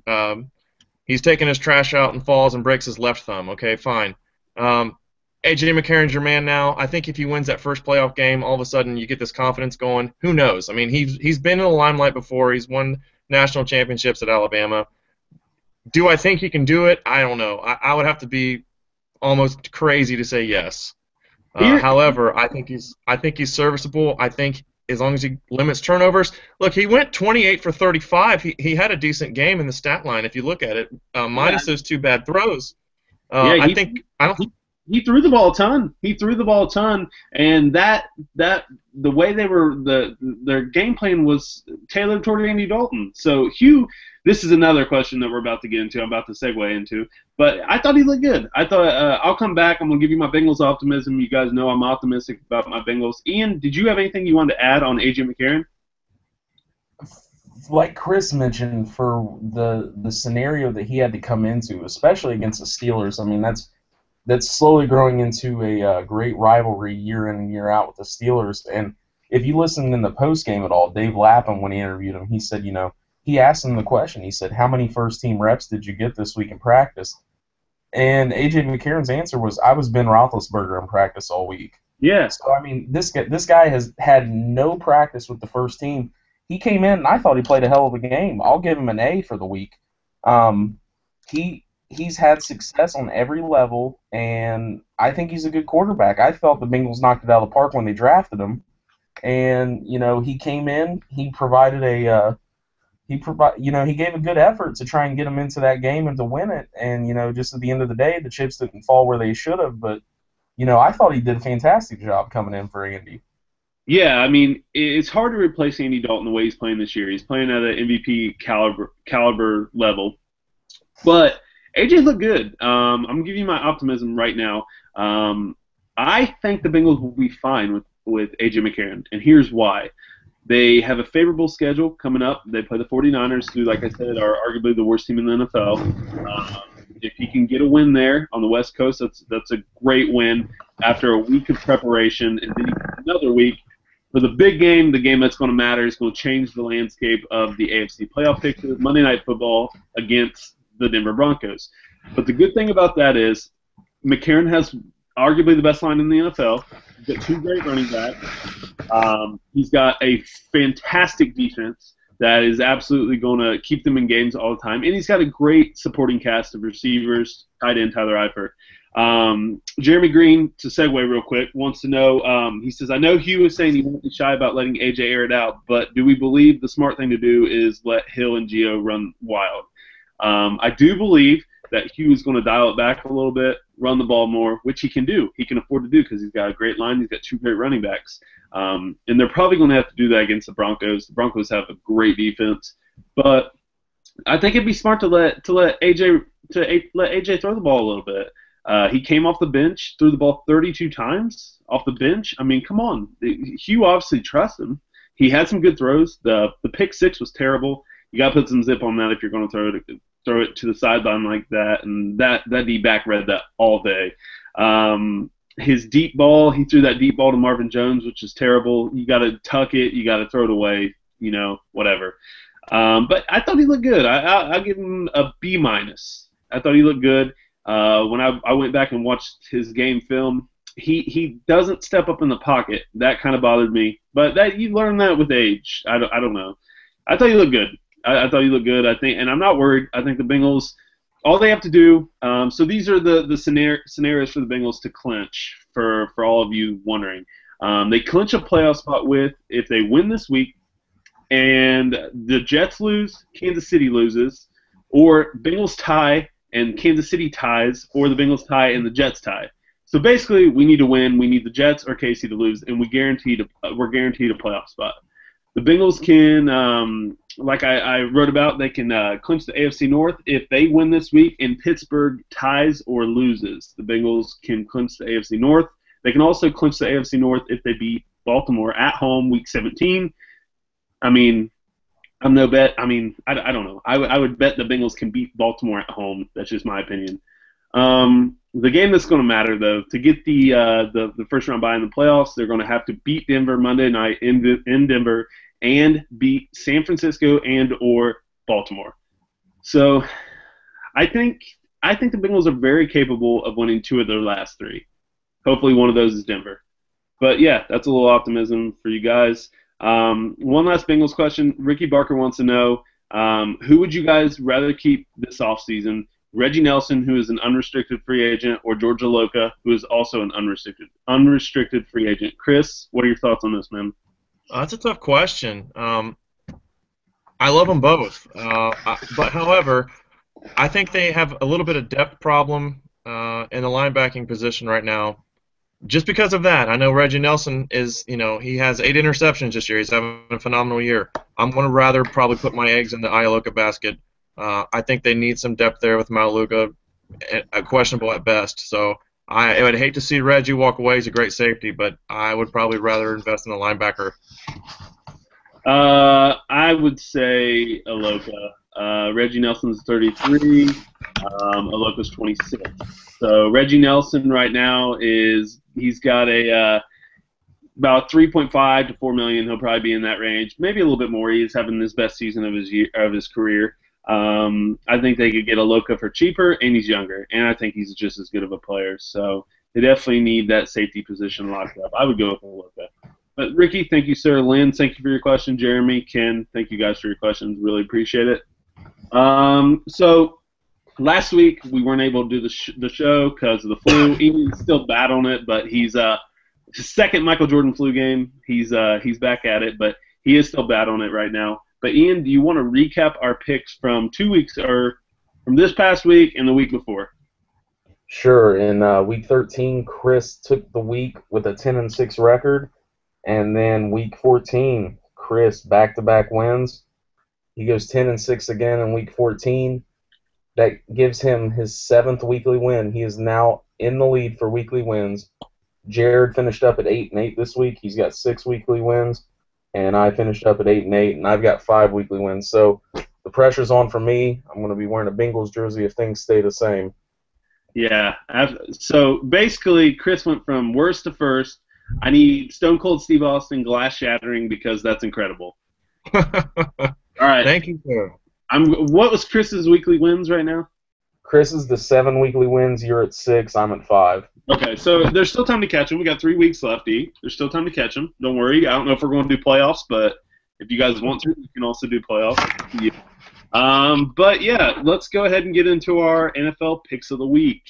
taking his trash out and falls and breaks his left thumb. Okay, fine. A.J. McCarron's your man now. I think if he wins that first playoff game, all of a sudden you get this confidence going. Who knows? I mean, he's been in the limelight before. He's won national championships at Alabama. Do I think he can do it? I don't know. I would have to be almost crazy to say yes. However, I think he's serviceable. I think as long as he limits turnovers. Look, he went 28 for 35. He had a decent game in the stat line if you look at it, minus those 2 bad throws. He threw the ball a ton. And that the way their game plan was tailored toward Andy Dalton. So Hugh, this is another question that we're about to get into. I'm about to segue into. But I thought he looked good. I thought I'll come back. I'm gonna give you my Bengals optimism. You guys know I'm optimistic about my Bengals. Ian, did you have anything you wanted to add on A.J. McCarron? Like Chris mentioned, for the scenario that he had to come into, especially against the Steelers, I mean that's slowly growing into a great rivalry year in and year out with the Steelers. And if you listen in the post game at all, Dave Lapham, when he interviewed him, he said, he asked him the question. He said, "How many first-team reps did you get this week in practice?" And A.J. McCarron's answer was, "I was Ben Roethlisberger in practice all week." Yeah. So, I mean, this guy has had no practice with the first team. He came in, and I thought he played a hell of a game. I'll give him an A for the week. He's had success on every level, and I think he's a good quarterback. I felt the Bengals knocked it out of the park when they drafted him. And, he came in, he gave a good effort to try and get him into that game and to win it. And, just at the end of the day, the chips didn't fall where they should have. But, I thought he did a fantastic job coming in for Andy. Yeah, I mean, it's hard to replace Andy Dalton the way he's playing this year. He's playing at an MVP caliber level. But AJ looked good. I'm gonna give you my optimism right now. I think the Bengals will be fine with AJ McCarron, and here's why. They have a favorable schedule coming up. They play the 49ers, who, like I said, are arguably the worst team in the NFL. If he can get a win there on the West Coast, that's a great win after a week of preparation, and then another week for the big game, the game that's going to matter is going to change the landscape of the AFC playoff picture, Monday Night Football against the Denver Broncos. But the good thing about that is McCarron has arguably the best line in the NFL. He's got two great running backs. He's got a fantastic defense that is absolutely going to keep them in games all the time. And he's got a great supporting cast of receivers, tight end Tyler Eifert. Jeremy Green, to segue real quick, wants to know, he says, I know Hugh was saying he won't be shy about letting AJ air it out, but do we believe the smart thing to do is let Hill and Gio run wild? I do believe that Hugh is going to dial it back a little bit, run the ball more, which he can do. He can afford to do because he's got a great line. He's got two great running backs. And they're probably going to have to do that against the Broncos. The Broncos have a great defense. But I think it'd be smart to let AJ throw the ball a little bit. He came off the bench, threw the ball 32 times off the bench. I mean, come on. Hugh obviously trusts him. He had some good throws. The pick six was terrible. You got to put some zip on that if you're going to throw it to the sideline like that. And that D-back read that all day. His deep ball, he threw that deep ball to Marvin Jones, which is terrible. You got to tuck it. You got to throw it away. Whatever. But I thought he looked good. I'll give him a B-. I thought he looked good. When I went back and watched his game film, he doesn't step up in the pocket. That kind of bothered me. But that you learn that with age. I don't know. I thought he looked good. I thought he looked good. I think, and I'm not worried. I think the Bengals, all they have to do. So these are the scenarios for the Bengals to clinch. For all of you wondering, they clinch a playoff spot with if they win this week, and the Jets lose, Kansas City loses, or Bengals tie and Kansas City ties, or the Bengals tie and the Jets tie. So basically, we need to win. We need the Jets or KC to lose, and we're guaranteed a playoff spot. The Bengals can, like I wrote about, they can clinch the AFC North if they win this week and Pittsburgh ties or loses. The Bengals can clinch the AFC North. They can also clinch the AFC North if they beat Baltimore at home Week 17. I mean, I'm no bet. I mean, I don't know. I would bet the Bengals can beat Baltimore at home. That's just my opinion. The game that's going to matter, though, to get the first round bye in the playoffs, they're going to have to beat Denver Monday night in Denver and beat San Francisco and or Baltimore. So I think the Bengals are very capable of winning two of their last three. Hopefully one of those is Denver. But, yeah, that's a little optimism for you guys. One last Bengals question. Ricky Barker wants to know, who would you guys rather keep this offseason? Reggie Nelson, who is an unrestricted free agent, or George Aloka, who is also an unrestricted free agent? Chris, what are your thoughts on this, man? That's a tough question. I love them both. But, however, I think they have a little bit of depth problem in the linebacking position right now. Just because of that, I know Reggie Nelson is, he has 8 interceptions this year. He's having a phenomenal year. I'm going to rather probably put my eggs in the Ialoka basket. I think they need some depth there with Maluka, questionable at best. So I would hate to see Reggie walk away. He's a great safety, but I would probably rather invest in a linebacker. I would say Aloka. Reggie Nelson's 33. Aloka's 26. So Reggie Nelson right now he's got about 3.5 to 4 million. He'll probably be in that range, maybe a little bit more. He's having his best season of his career. I think they could get Aloka for cheaper, and he's younger, and I think he's just as good of a player. So they definitely need that safety position locked up. I would go with Aloka. But Ricky, thank you, sir. Lynn, thank you for your question. Jeremy, Ken, thank you guys for your questions. Really appreciate it. So last week we weren't able to do the show because of the flu. Ian's still battling it, but he's his second Michael Jordan flu game. He's back at it, but he is still battling it right now. But Ian, do you want to recap our picks from 2 weeks, or from this past week and the week before? Sure. In Week 13, Chris took the week with a 10-6 record. And then week 14, Chris, back-to-back wins. He goes 10-6 again in week 14. That gives him his 7th weekly win. He is now in the lead for weekly wins. Jared finished up at 8-8 this week. He's got 6 weekly wins. And I finished up at 8-8, and I've got 5 weekly wins. So the pressure's on for me. I'm going to be wearing a Bengals jersey if things stay the same. Yeah. So basically, Chris went from worst to first. I need Stone Cold Steve Austin glass shattering because that's incredible. All right. Thank you, sir. What was Chris's weekly wins right now? Chris is the 7 weekly wins. You're at 6. I'm at 5. Okay, so there's still time to catch him. We got 3 weeks left, E. There's still time to catch him. Don't worry. I don't know if we're going to do playoffs, but if you guys want to, we can also do playoffs. Yeah. But yeah, let's go ahead and get into our NFL picks of the week.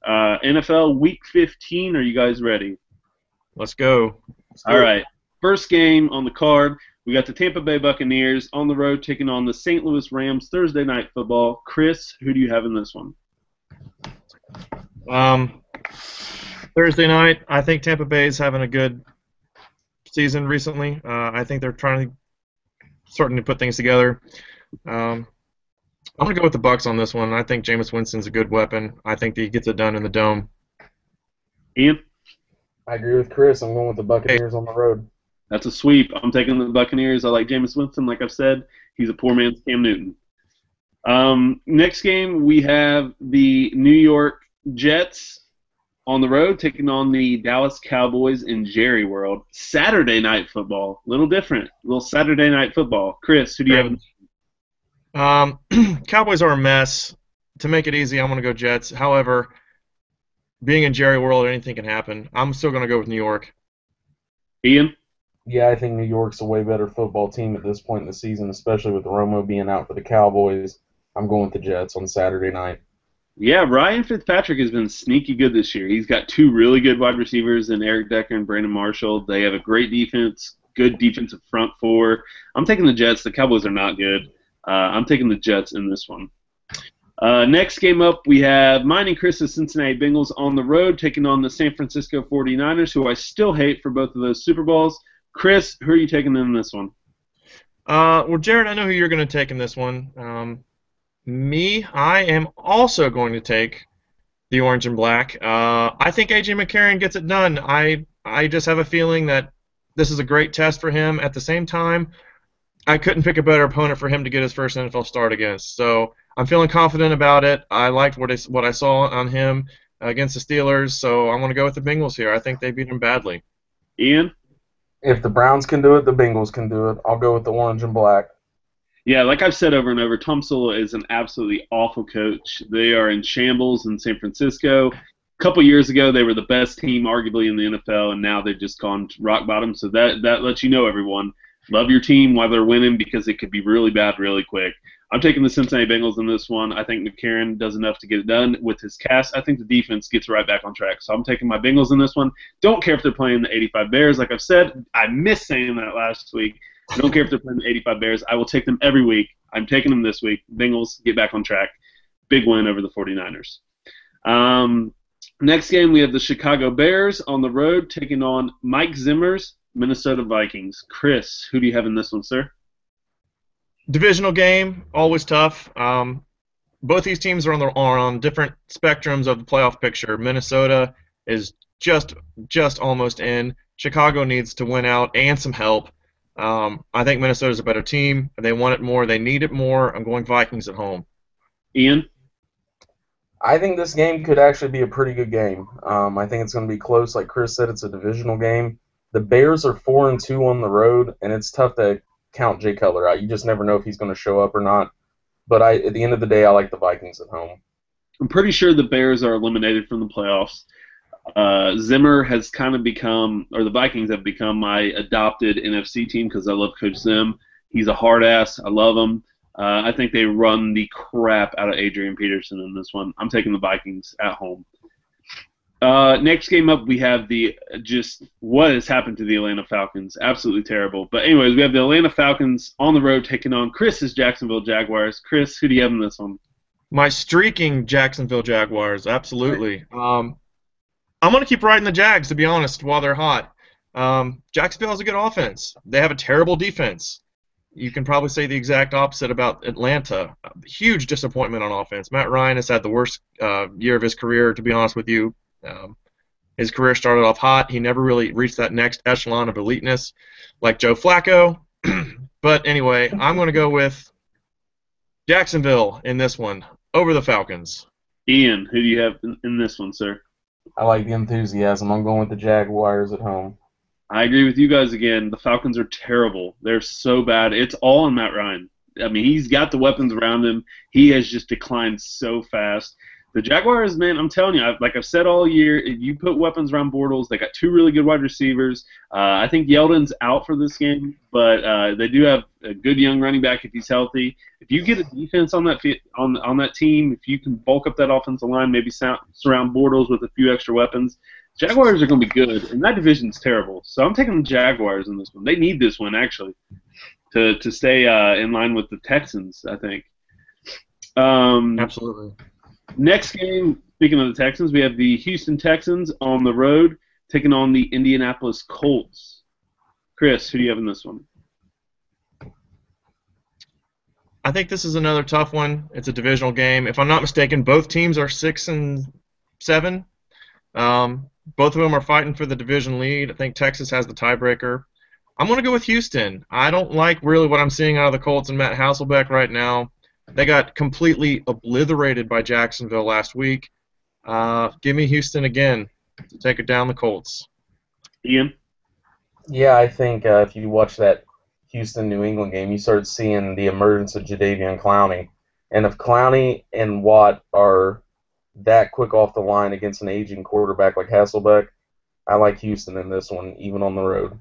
NFL Week 15. Are you guys ready? Let's go. All right. First game on the card. We got the Tampa Bay Buccaneers on the road taking on the St. Louis Rams Thursday Night Football. Chris, who do you have in this one? Thursday night, I think Tampa Bay is having a good season recently. I think they're starting to put things together. I'm going to go with the Bucs on this one. I think Jameis Winston's a good weapon. I think that he gets it done in the Dome. Ian? I agree with Chris. I'm going with the Buccaneers on the road. That's a sweep. I'm taking the Buccaneers. I like Jameis Winston. Like I've said, he's a poor man's Cam Newton. Next game, we have the New York Jets on the road taking on the Dallas Cowboys in Jerry World. Saturday Night Football. A little different. A little Saturday Night Football. Chris, who do you have? Cowboys are a mess. To make it easy, I'm going to go Jets. However, being in Jerry World, anything can happen. I'm still going to go with New York. Ian? Yeah, I think New York's a way better football team at this point in the season, especially with Romo being out for the Cowboys. I'm going with the Jets on Saturday night. Yeah, Ryan Fitzpatrick has been sneaky good this year. He's got 2 really good wide receivers in Eric Decker and Brandon Marshall. They have a great defense, good defensive front 4. I'm taking the Jets. The Cowboys are not good. I'm taking the Jets in this one. Next game up, we have mine and Chris's Cincinnati Bengals on the road taking on the San Francisco 49ers, who I still hate for both of those Super Bowls. Chris, who are you taking in this one? Well, Jared, I know who you're going to take in this one. I am also going to take the orange and black. I think A.J. McCarron gets it done. I just have a feeling that this is a great test for him. At the same time, I couldn't pick a better opponent for him to get his first NFL start against. So I'm feeling confident about it. I liked what I saw on him against the Steelers, so I'm going to go with the Bengals here. I think they beat him badly. Ian? If the Browns can do it, the Bengals can do it. I'll go with the orange and black. Yeah, like I've said over and over, Tom Sula is an absolutely awful coach. They are in shambles in San Francisco. A couple years ago, they were the best team, arguably, in the NFL, and now they've just gone to rock bottom. So that lets you know, everyone, love your team while they're winning because it could be really bad really quick. I'm taking the Cincinnati Bengals in this one. I think McCarron does enough to get it done with his cast. I think the defense gets right back on track. So I'm taking my Bengals in this one. Don't care if they're playing the 85 Bears. Like I've said, I missed saying that last week. I don't care if they're playing the 85 Bears. I will take them every week. I'm taking them this week. Bengals get back on track. Big win over the 49ers. Next game, we have the Chicago Bears on the road taking on Mike Zimmer's Minnesota Vikings. Chris, who do you have in this one, sir? Divisional game, always tough. Both these teams are on different spectrums of the playoff picture. Minnesota is just almost in. Chicago needs to win out and some help. I think Minnesota's a better team. They want it more. They need it more. I'm going Vikings at home. Ian? I think this game could actually be a pretty good game. I think it's going to be close. Like Chris said, it's a divisional game. The Bears are 4-2 on the road, and it's tough to count Jay Cutler out. You just never know if he's going to show up or not. But at the end of the day, I like the Vikings at home. I'm pretty sure the Bears are eliminated from the playoffs. Zimmer has kind of become, or the Vikings have become, my adopted NFC team because I love Coach Zim. He's a hard ass. I love him. I think they run the crap out of Adrian Peterson in this one. I'm taking the Vikings at home. Next game up, we have what has happened to the Atlanta Falcons. Absolutely terrible. But anyways, we have the Atlanta Falcons on the road taking on Chris's Jacksonville Jaguars. Chris, who do you have in this one? My streaking Jacksonville Jaguars, absolutely. I'm going to keep riding the Jags, to be honest, while they're hot. Jacksonville has a good offense. They have a terrible defense. You can probably say the exact opposite about Atlanta. Huge disappointment on offense. Matt Ryan has had the worst year of his career, to be honest with you. His career started off hot. He never really reached that next echelon of eliteness like Joe Flacco. But anyway, I'm going to go with Jacksonville in this one over the Falcons. Ian, who do you have in this one, sir? I like the enthusiasm. I'm going with the Jaguars at home. I agree with you guys again. The Falcons are terrible. They're so bad. It's all on Matt Ryan. I mean, he's got the weapons around him. He has just declined so fast. The Jaguars, man, I'm telling you, like I've said all year, if you put weapons around Bortles, they got two really good wide receivers. I think Yeldon's out for this game, but they do have a good young running back if he's healthy. If you get a defense on that on that team, if you can bulk up that offensive line, maybe surround Bortles with a few extra weapons, Jaguars are going to be good, and that division's terrible. So I'm taking the Jaguars in this one. They need this one, actually, to stay in line with the Texans, I think. Absolutely. Next game, speaking of the Texans, we have the Houston Texans on the road taking on the Indianapolis Colts. Chris, who do you have in this one? I think this is another tough one. It's a divisional game. If I'm not mistaken, both teams are 6-7. Both of them are fighting for the division lead. I think Texas has the tiebreaker. I'm going to go with Houston. I don't like really what I'm seeing out of the Colts and Matt Hasselbeck right now. They got completely obliterated by Jacksonville last week. Give me Houston again to take it down the Colts. Ian? Yeah, I think if you watch that Houston-New England game, you start seeing the emergence of Jadeveon Clowney. And if Clowney and Watt are that quick off the line against an aging quarterback like Hasselbeck, I like Houston in this one, even on the road.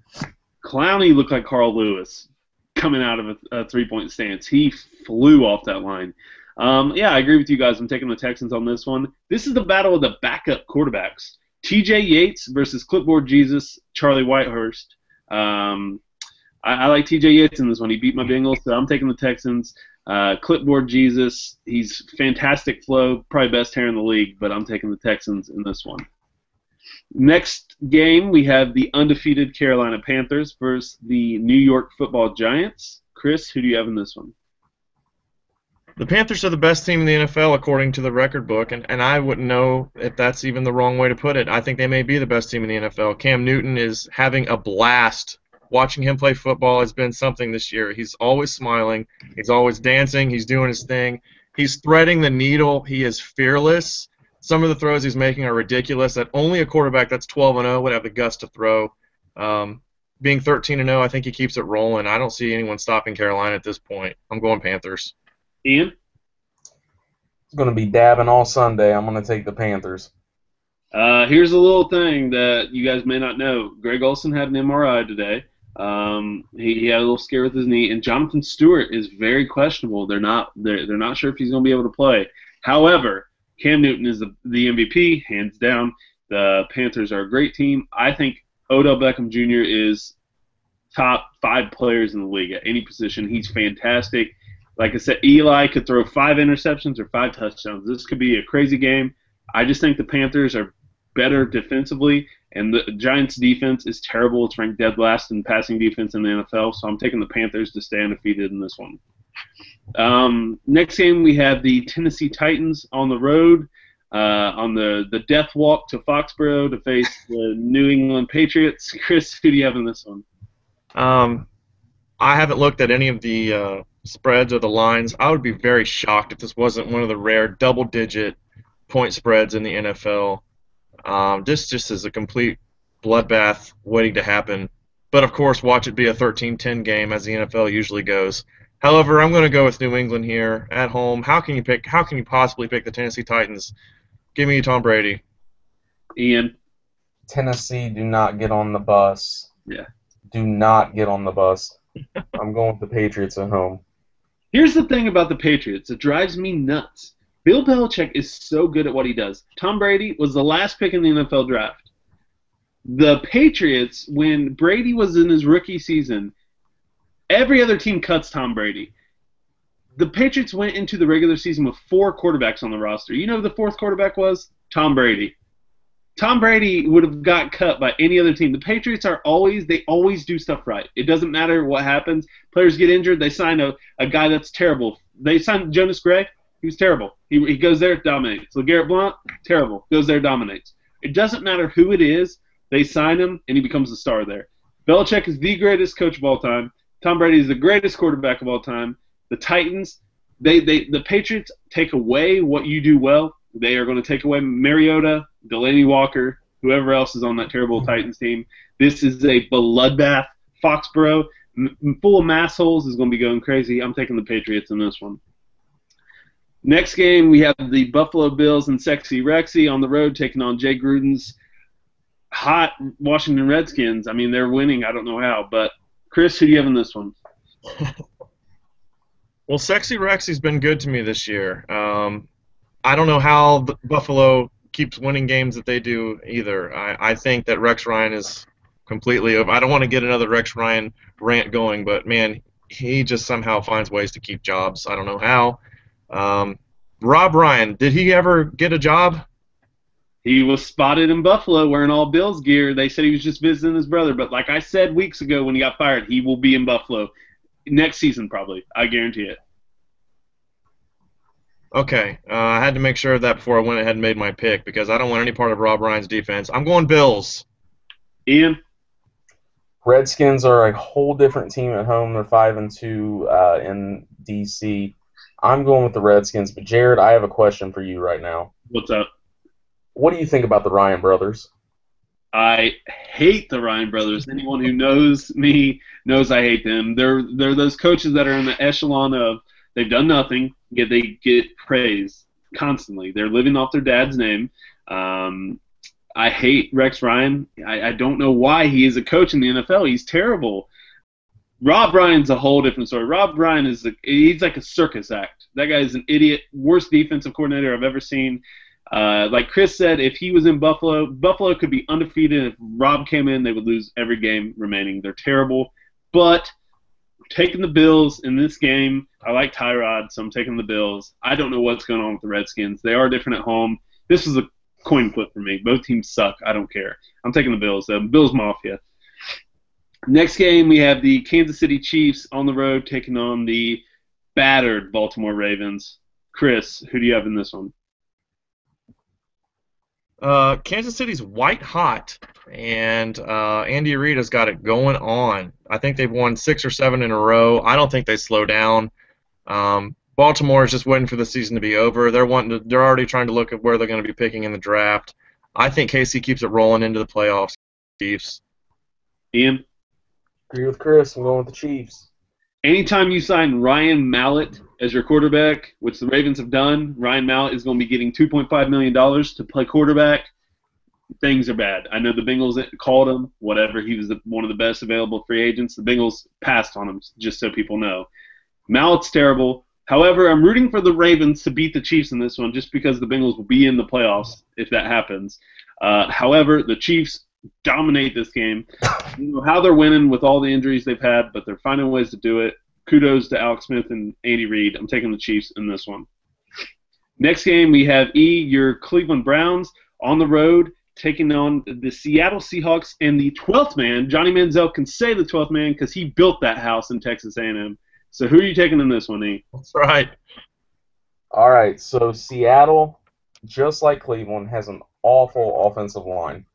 Clowney looked like Carl Lewis coming out of a three-point stance. He flew off that line. Yeah, I agree with you guys. I'm taking the Texans on this one. This is the battle of the backup quarterbacks. T.J. Yates versus Clipboard Jesus, Charlie Whitehurst. I like T.J. Yates in this one. He beat my Bengals, so I'm taking the Texans. Clipboard Jesus, he's fantastic flow, probably best hair in the league, but I'm taking the Texans in this one. Next game, we have the undefeated Carolina Panthers versus the New York Football Giants. Chris, who do you have in this one? The Panthers are the best team in the NFL according to the record book, and I wouldn't know if that's even the wrong way to put it. I think they may be the best team in the NFL. Cam Newton is having a blast. Watching him play football has been something this year. He's always smiling. He's always dancing. He's doing his thing. He's threading the needle. He is fearless. Some of the throws he's making are ridiculous that only a quarterback that's 12-0 would have the guts to throw. Being 13-0, I think he keeps it rolling. I don't see anyone stopping Carolina at this point. I'm going Panthers. Ian? It's going to be dabbing all Sunday. I'm going to take the Panthers. Here's a little thing that you guys may not know. Greg Olsen had an MRI today. He had a little scare with his knee, and Jonathan Stewart is very questionable. They're not sure if he's going to be able to play. However, Cam Newton is the MVP, hands down. The Panthers are a great team. I think Odell Beckham Jr. is top 5 players in the league at any position. He's fantastic. Like I said, Eli could throw 5 interceptions or 5 touchdowns. This could be a crazy game. I just think the Panthers are better defensively, and the Giants' defense is terrible. It's ranked dead last in passing defense in the NFL, so I'm taking the Panthers to stay undefeated in this one. Next game, we have the Tennessee Titans on the road on the death walk to Foxborough to face the New England Patriots. Chris, who do you have in this one? I haven't looked at any of the spreads or the lines. I would be very shocked if this wasn't one of the rare double-digit point spreads in the NFL. This just is a complete bloodbath waiting to happen. But, of course, watch it be a 13-10 game as the NFL usually goes. However, I'm going to go with New England here at home. How can you possibly pick the Tennessee Titans? Give me Tom Brady. Ian? Tennessee, do not get on the bus. Yeah. Do not get on the bus. I'm going with the Patriots at home. Here's the thing about the Patriots. It drives me nuts. Bill Belichick is so good at what he does. Tom Brady was the last pick in the NFL draft. The Patriots, when Brady was in his rookie season, every other team cuts Tom Brady. The Patriots went into the regular season with 4 quarterbacks on the roster. You know who the 4th quarterback was? Tom Brady. Tom Brady would have got cut by any other team. The Patriots they always do stuff right. It doesn't matter what happens. Players get injured. They sign a guy that's terrible. They signed Jonas Gray. He was terrible. He goes there, dominates. LeGarrette Blount, terrible. Goes there, dominates. It doesn't matter who it is. They sign him, and he becomes a star there. Belichick is the greatest coach of all time. Tom Brady is the greatest quarterback of all time. The Titans, the Patriots take away what you do well. They are going to take away Mariota, Delaney Walker, whoever else is on that terrible Titans team. This is a bloodbath. Foxborough, full of massholes, is going to be going crazy. I'm taking the Patriots in this one. Next game, we have the Buffalo Bills and Sexy Rexy on the road taking on Jay Gruden's hot Washington Redskins. I mean, they're winning. I don't know how. But, Chris, who do you have in this one? Well, Sexy Rexy's been good to me this year. I don't know how Buffalo keeps winning games that they do either. I think that Rex Ryan is completely over. I don't want to get another Rex Ryan rant going, but, man, he just somehow finds ways to keep jobs. I don't know how. Rob Ryan, did he ever get a job? He was spotted in Buffalo wearing all Bills gear. They said he was just visiting his brother. But like I said weeks ago when he got fired, he will be in Buffalo next season probably. I guarantee it. Okay. I had to make sure of that before I went ahead and made my pick because I don't want any part of Rob Ryan's defense. I'm going Bills. Ian? Redskins are a whole different team at home. They're 5-2 in D.C. I'm going with the Redskins, but Jared, I have a question for you right now. What's up? What do you think about the Ryan brothers? I hate the Ryan brothers. Anyone who knows me knows I hate them. They're those coaches that are in the echelon of they've done nothing, yet they get praise constantly. They're living off their dad's name. I hate Rex Ryan. I don't know why he is a coach in the NFL. He's terrible. Rob Ryan's a whole different story. Rob Ryan he's like a circus act. That guy is an idiot. Worst defensive coordinator I've ever seen. Like Chris said, if he was in Buffalo, Buffalo could be undefeated. If Rob came in, they would lose every game remaining. They're terrible. But I'm taking the Bills in this game. I like Tyrod, so I'm taking the Bills. I don't know what's going on with the Redskins. They are different at home. This is a coin flip for me. Both teams suck. I don't care. I'm taking the Bills. Bills Mafia. Next game, we have the Kansas City Chiefs on the road taking on the battered Baltimore Ravens. Chris, who do you have in this one? Kansas City's white hot, and Andy Reid has got it going on. I think they've won 6 or 7 in a row. I don't think they slow down. Baltimore is just waiting for the season to be over. They're already trying to look at where they're going to be picking in the draft. I think KC keeps it rolling into the playoffs. Chiefs. Ian? Agree with Chris. I'm going with the Chiefs. Anytime you sign Ryan Mallett as your quarterback, which the Ravens have done, Ryan Mallett is going to be getting $2.5 million to play quarterback. Things are bad. I know the Bengals called him, whatever. He was one of the best available free agents. The Bengals passed on him, just so people know. Mallett's terrible. However, I'm rooting for the Ravens to beat the Chiefs in this one just because the Bengals will be in the playoffs if that happens. However, the Chiefs dominate this game. I don't know how they're winning with all the injuries they've had, but they're finding ways to do it. Kudos to Alex Smith and Andy Reid. I'm taking the Chiefs in this one. Next game, we have your Cleveland Browns on the road taking on the Seattle Seahawks and the 12th man. Johnny Manziel can say the 12th man because he built that house in Texas A&M. So who are you taking in this one, E? That's right. All right, so Seattle, just like Cleveland, has an awful offensive line.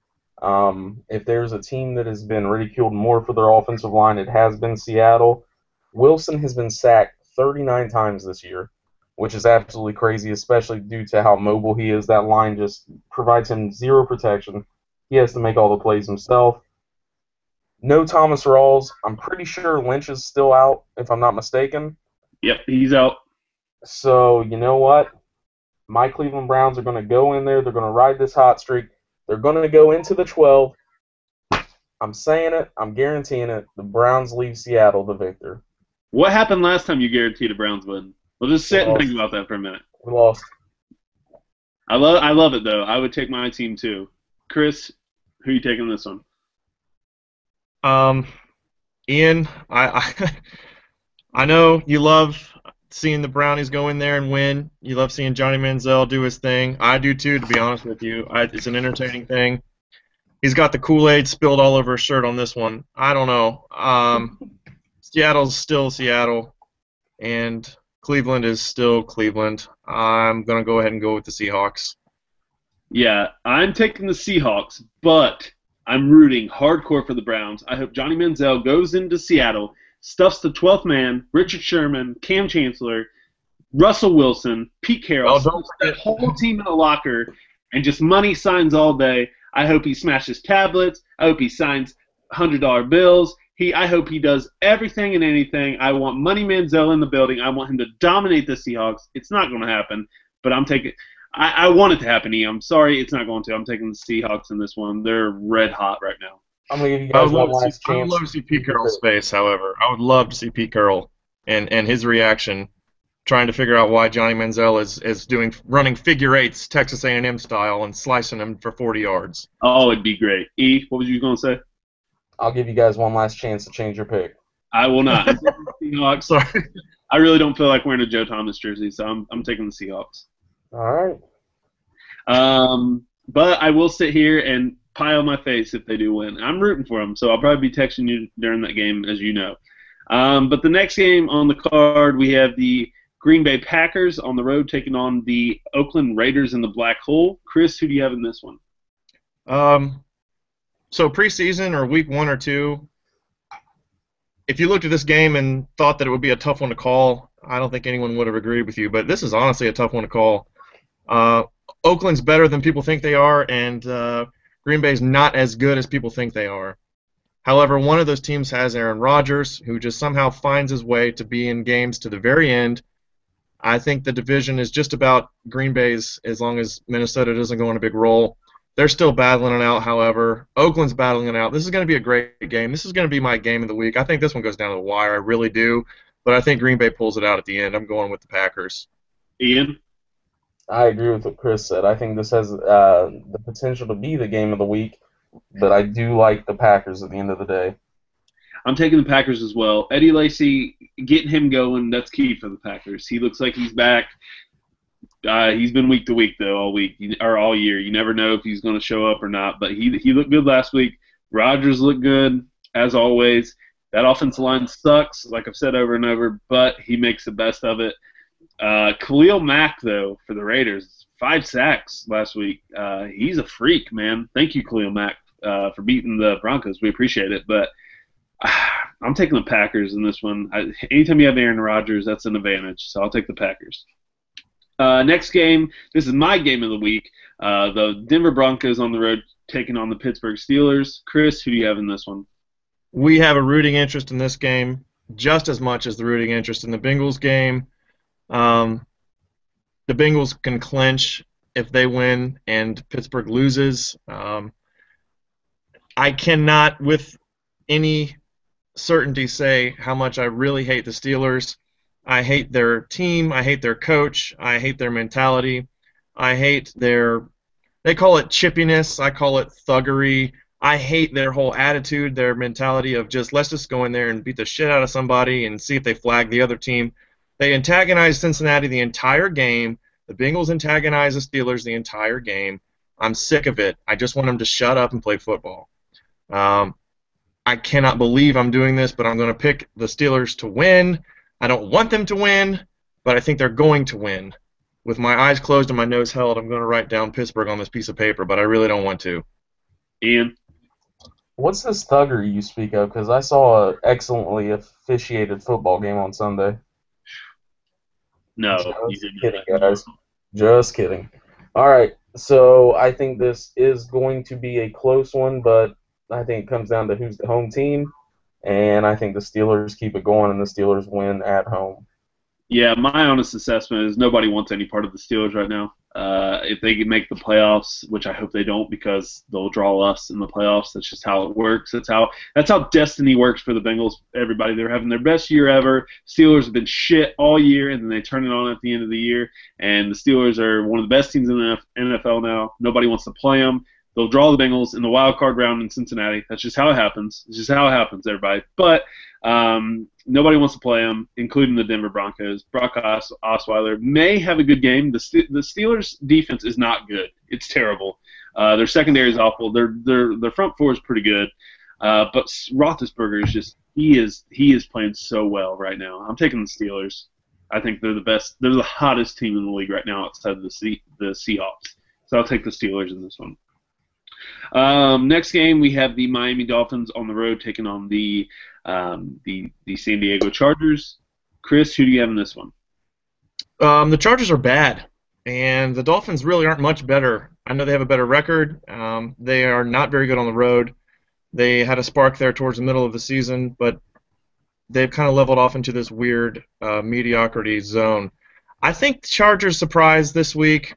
If there's a team that has been ridiculed more for their offensive line, it has been Seattle. Wilson has been sacked 39 times this year, which is absolutely crazy, especially due to how mobile he is. That line just provides him zero protection. He has to make all the plays himself. No Thomas Rawls. I'm pretty sure Lynch is still out, if I'm not mistaken. Yep, he's out. So, you know what? My Cleveland Browns are going to go in there. They're going to ride this hot streak. They're going to go into the 12. I'm saying it. I'm guaranteeing it. The Browns leave Seattle the victor. What happened last time you guaranteed the Browns win? We'll just sit and think about that for a minute. We lost. I love it, though. I would take my team, too. Chris, who are you taking this one? Ian, I know you love seeing the Brownies go in there and win. You love seeing Johnny Manziel do his thing. I do too, to be honest with you. It's an entertaining thing. He's got the Kool-Aid spilled all over his shirt on this one. I don't know. Seattle's still Seattle, and Cleveland is still Cleveland. I'm going to go ahead and go with the Seahawks. Yeah, I'm taking the Seahawks, but I'm rooting hardcore for the Browns. I hope Johnny Manziel goes into Seattle, stuffs the 12th man, Richard Sherman, Cam Chancellor, Russell Wilson, Pete Carroll, stuffs that whole team in a locker, and just money signs all day. I hope he smashes tablets. I hope he signs $100 bills. I hope he does everything and anything. I want Money Manziel in the building. I want him to dominate the Seahawks. It's not going to happen, but I'm taking. I want it to happen, Ian. I'm sorry it's not going to. I'm taking the Seahawks in this one. They're red hot right now. I'm going to give you guys one last chance. I would love to see Pete Carroll's face, however. I would love to see Pete Carroll and his reaction, trying to figure out why Johnny Manziel is running figure eights, Texas A&M style, and slicing him for 40 yards. Oh, it'd be great. E, what was you going to say? I'll give you guys one last chance to change your pick. I will not. Seahawks. Sorry. I really don't feel like wearing a Joe Thomas jersey, so I'm taking the Seahawks. All right. But I will sit here and pie on my face if they do win. I'm rooting for them, so I'll probably be texting you during that game, as you know. But the next game on the card, we have the Green Bay Packers on the road taking on the Oakland Raiders in the Black Hole. Chris, who do you have in this one? So preseason or week 1 or 2, if you looked at this game and thought that it would be a tough one to call, I don't think anyone would have agreed with you. But this is honestly a tough one to call. Oakland's better than people think they are, and Green Bay's not as good as people think they are. However, one of those teams has Aaron Rodgers, who just somehow finds his way to be in games to the very end. I think the division is just about Green Bay's as long as Minnesota doesn't go on a big roll. They're still battling it out, however. Oakland's battling it out. This is going to be a great game. This is going to be my game of the week. I think this one goes down to the wire. I really do. But I think Green Bay pulls it out at the end. I'm going with the Packers. Ian? I agree with what Chris said. I think this has the potential to be the game of the week, but I do like the Packers at the end of the day. I'm taking the Packers as well. Eddie Lacy, getting him going, that's key for the Packers. He looks like he's back. He's been week to week, though, all year. You never know if he's going to show up or not, but he looked good last week. Rodgers looked good, as always. That offensive line sucks, like I've said over and over, but he makes the best of it. Khalil Mack, though, for the Raiders, 5 sacks last week. He's a freak, man. Thank you, Khalil Mack, for beating the Broncos. We appreciate it, but I'm taking the Packers in this one. Anytime you have Aaron Rodgers, that's an advantage, so I'll take the Packers. Next game, this is my game of the week. The Denver Broncos on the road taking on the Pittsburgh Steelers. Chris, who do you have in this one? We have a rooting interest in this game just as much as the rooting interest in the Bengals game. The Bengals can clinch if they win and Pittsburgh loses. I cannot with any certainty say how much I really hate the Steelers. I hate their team. I hate their coach. I hate their mentality. I hate they call it chippiness. I call it thuggery. I hate their whole attitude, their mentality of let's just go in there and beat the shit out of somebody and see if they flag the other team. They antagonized Cincinnati the entire game. The Bengals antagonized the Steelers the entire game. I'm sick of it. I just want them to shut up and play football. I cannot believe I'm doing this, but I'm going to pick the Steelers to win. I don't want them to win, but I think they're going to win. With my eyes closed and my nose held, I'm going to write down Pittsburgh on this piece of paper, but I really don't want to. Ian? What's this thuggery you speak of? Because I saw an excellently officiated football game on Sunday. No, just kidding, guys. Just kidding. All right, so I think this is going to be a close one, but I think it comes down to who's the home team, and I think the Steelers keep it going and the Steelers win at home. Yeah, my honest assessment is nobody wants any part of the Steelers right now. If they can make the playoffs, which I hope they don't because they'll draw us in the playoffs. That's just how it works. That's how destiny works for the Bengals. Everybody, they're having their best year ever. Steelers have been shit all year, and then they turn it on at the end of the year. And the Steelers are one of the best teams in the NFL now. Nobody wants to play them. They'll draw the Bengals in the wild card round in Cincinnati. That's just how it happens. It's just how it happens, everybody. But nobody wants to play them, including the Denver Broncos. Brock Osweiler may have a good game. The Steelers' defense is not good. It's terrible. Their secondary is awful. Their front four is pretty good. But Roethlisberger is just he is playing so well right now. I'm taking the Steelers. I think they're the best. They're the hottest team in the league right now outside of the Seahawks. So I'll take the Steelers in this one. Next game, we have the Miami Dolphins on the road taking on the San Diego Chargers. Chris, who do you have in this one? The Chargers are bad, and the Dolphins really aren't much better. I know they have a better record. They are not very good on the road. They had a spark there towards the middle of the season, but they've kind of leveled off into this weird mediocrity zone. I think the Chargers surprised this week.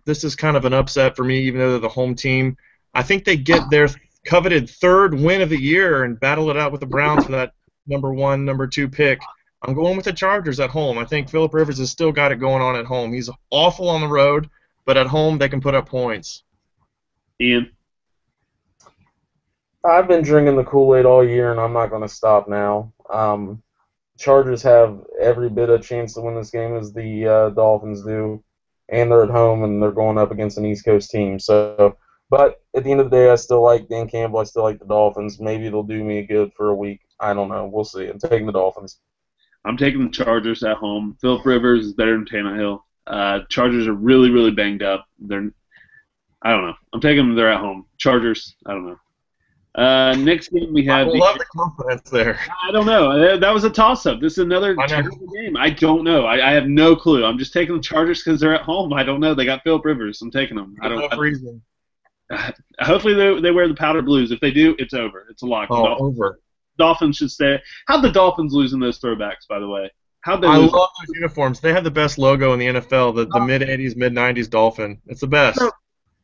This is kind of an upset for me, even though they're the home team. I think they get their coveted third win of the year and battle it out with the Browns for that number 1, number 2 pick. I'm going with the Chargers at home. I think Phillip Rivers has still got it going on at home. He's awful on the road, but at home they can put up points. Ian? I've been drinking the Kool-Aid all year, and I'm not going to stop now. Chargers have every bit of chance to win this game as the Dolphins do, and they're at home, and they're going up against an East Coast team. So, but at the end of the day, I still like Dan Campbell. I still like the Dolphins. Maybe they'll do me good for a week. I don't know. We'll see. I'm taking the Dolphins. I'm taking the Chargers at home. Phillip Rivers is better than Tannehill. Chargers are really, really banged up. I don't know. I'm taking them. They're at home. Chargers, I don't know. Next game we have. I love the confidence there. I don't know. That was a toss-up. This is another terrible game. I don't know. I have no clue. I'm just taking the Chargers because they're at home. I don't know. They got Phillip Rivers. I'm taking them. Reason. Hopefully they wear the powder blues. If they do, it's over. It's a lock. Over. Dolphins should stay. How'd the Dolphins lose in those throwbacks, by the way? I love those uniforms. They have the best logo in the NFL, the mid-'80s, mid-'90s Dolphin. It's the best.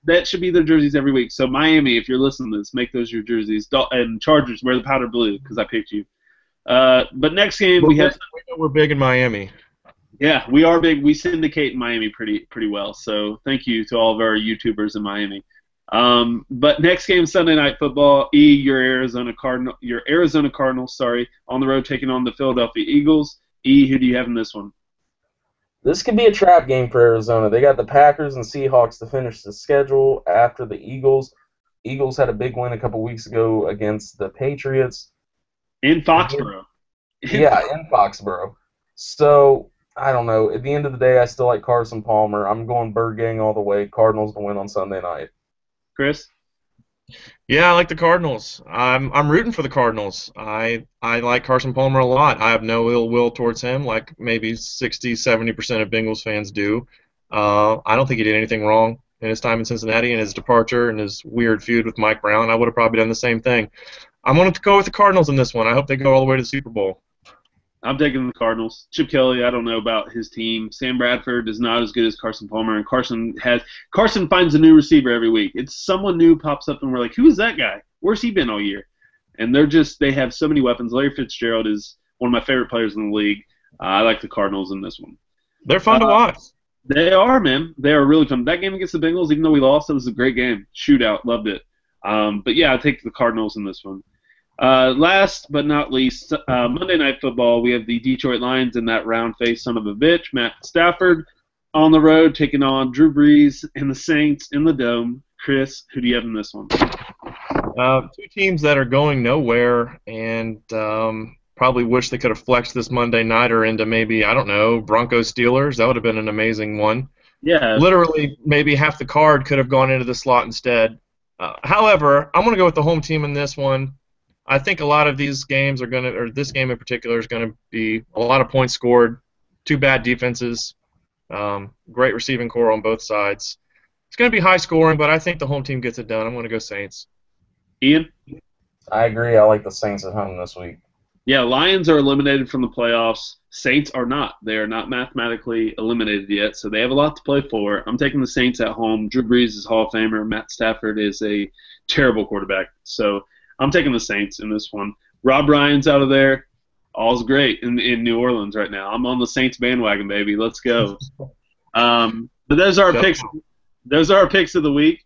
That should be their jerseys every week. So Miami, if you're listening to this, make those your jerseys. And Chargers, wear the powder blue because I picked you. But next game we're big in Miami. Yeah, we are big. We syndicate in Miami pretty well. So thank you to all of our YouTubers in Miami. But next game, Sunday Night Football. Your Arizona Cardinals, on the road taking on the Philadelphia Eagles. Who do you have in this one? This could be a trap game for Arizona. They got the Packers and Seahawks to finish the schedule after the Eagles. Eagles had a big win a couple weeks ago against the Patriots. In Foxborough. In Foxborough. So, I don't know. At the end of the day, I still like Carson Palmer. I'm going Bird Gang all the way. Cardinals to win on Sunday night. Chris? Yeah, I like the Cardinals. I'm rooting for the Cardinals. I like Carson Palmer a lot. I have no ill will towards him, like maybe 60-70% of Bengals fans do. I don't think he did anything wrong in his time in Cincinnati and his departure and his weird feud with Mike Brown. I would have probably done the same thing. I'm going to go with the Cardinals in this one. I hope they go all the way to the Super Bowl. I'm taking the Cardinals. Chip Kelly, I don't know about his team. Sam Bradford is not as good as Carson Palmer, and Carson finds a new receiver every week. It's someone new pops up, and we're like, who is that guy? Where's he been all year? And they have so many weapons. Larry Fitzgerald is one of my favorite players in the league. I like the Cardinals in this one. They're fun to watch. They are, man. They are really fun. That game against the Bengals, even though we lost, it was a great game. Shootout, loved it. But yeah, I take the Cardinals in this one. Last but not least, Monday Night Football, we have the Detroit Lions and that round-faced son of a bitch, Matt Stafford, on the road taking on Drew Brees and the Saints in the Dome. Chris, who do you have in this one? Two teams that are going nowhere and probably wish they could have flexed this Monday nighter into maybe, I don't know, Broncos Steelers. That would have been an amazing one. Yeah. Literally, maybe half the card could have gone into the slot instead. However, I'm going to go with the home team in this one. I think a lot of these games this game in particular is going to be a lot of points scored, two bad defenses, great receiving core on both sides. It's going to be high scoring, but I think the home team gets it done. I'm going to go Saints. Ian? I agree. I like the Saints at home this week. Yeah, Lions are eliminated from the playoffs. Saints are not. They are not mathematically eliminated yet, so they have a lot to play for. I'm taking the Saints at home. Drew Brees is Hall of Famer. Matt Stafford is a terrible quarterback. So I'm taking the Saints in this one. Rob Ryan's out of there. All's great in New Orleans right now. I'm on the Saints bandwagon, baby. Let's go. But those are our picks. Those are our picks of the week.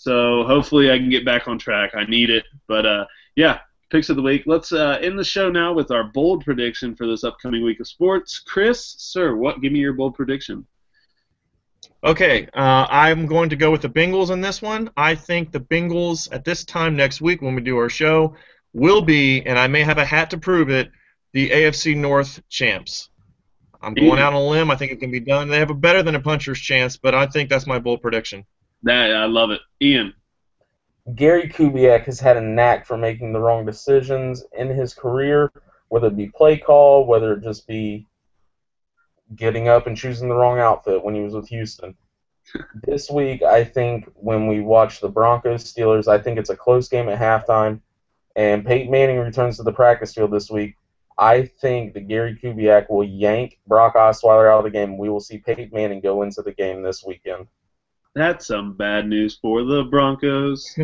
So hopefully I can get back on track. I need it. But, yeah, picks of the week. Let's end the show now with our bold prediction for this upcoming week of sports. Chris, sir, give me your bold prediction. Okay, I'm going to go with the Bengals in this one. I think the Bengals at this time next week when we do our show will be, and I may have a hat to prove it, the AFC North champs. I'm going out on a limb. I think it can be done. They have a better than a puncher's chance, but I think that's my bold prediction. I love it. Ian. Gary Kubiak has had a knack for making the wrong decisions in his career, whether it be play call, whether it just be getting up and choosing the wrong outfit when he was with Houston. This week, I think when we watch the Broncos-Steelers, I think it's a close game at halftime, and Peyton Manning returns to the practice field this week. I think that Gary Kubiak will yank Brock Osweiler out of the game. We will see Peyton Manning go into the game this weekend. That's some bad news for the Broncos.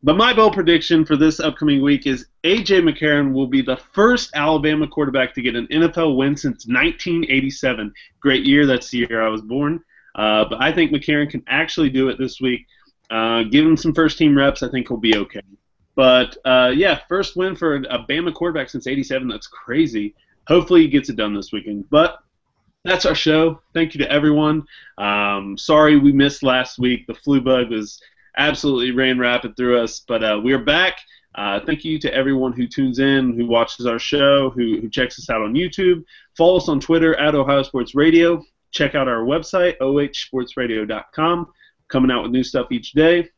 But my bold prediction for this upcoming week is A.J. McCarron will be the first Alabama quarterback to get an NFL win since 1987. Great year. That's the year I was born. But I think McCarron can actually do it this week. Give him some first-team reps. I think he'll be okay. But, yeah, first win for a Bama quarterback since 87. That's crazy. Hopefully he gets it done this weekend. But that's our show. Thank you to everyone. Sorry we missed last week. The flu bug was absolutely ran rapid through us, but we're back. Thank you to everyone who tunes in, who watches our show, who checks us out on YouTube. Follow us on Twitter at Ohio Sports Radio. Check out our website, ohsportsradio.com. Coming out with new stuff each day.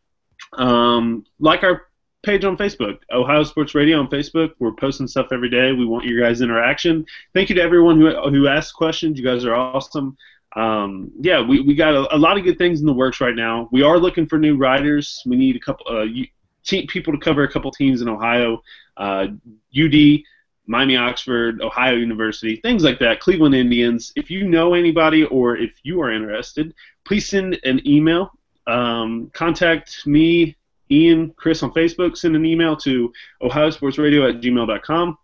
Like our page on Facebook, Ohio Sports Radio on Facebook. We're posting stuff every day. We want your guys' interaction. Thank you to everyone who asked questions. You guys are awesome. Yeah, we got a lot of good things in the works right now. We are looking for new writers. We need a couple people to cover a couple teams in Ohio, UD, Miami, Oxford, Ohio University, things like that, Cleveland Indians. If you know anybody or if you are interested, please send an email. Contact me, Ian, Chris on Facebook. Send an email to ohiosportsradio@gmail.com.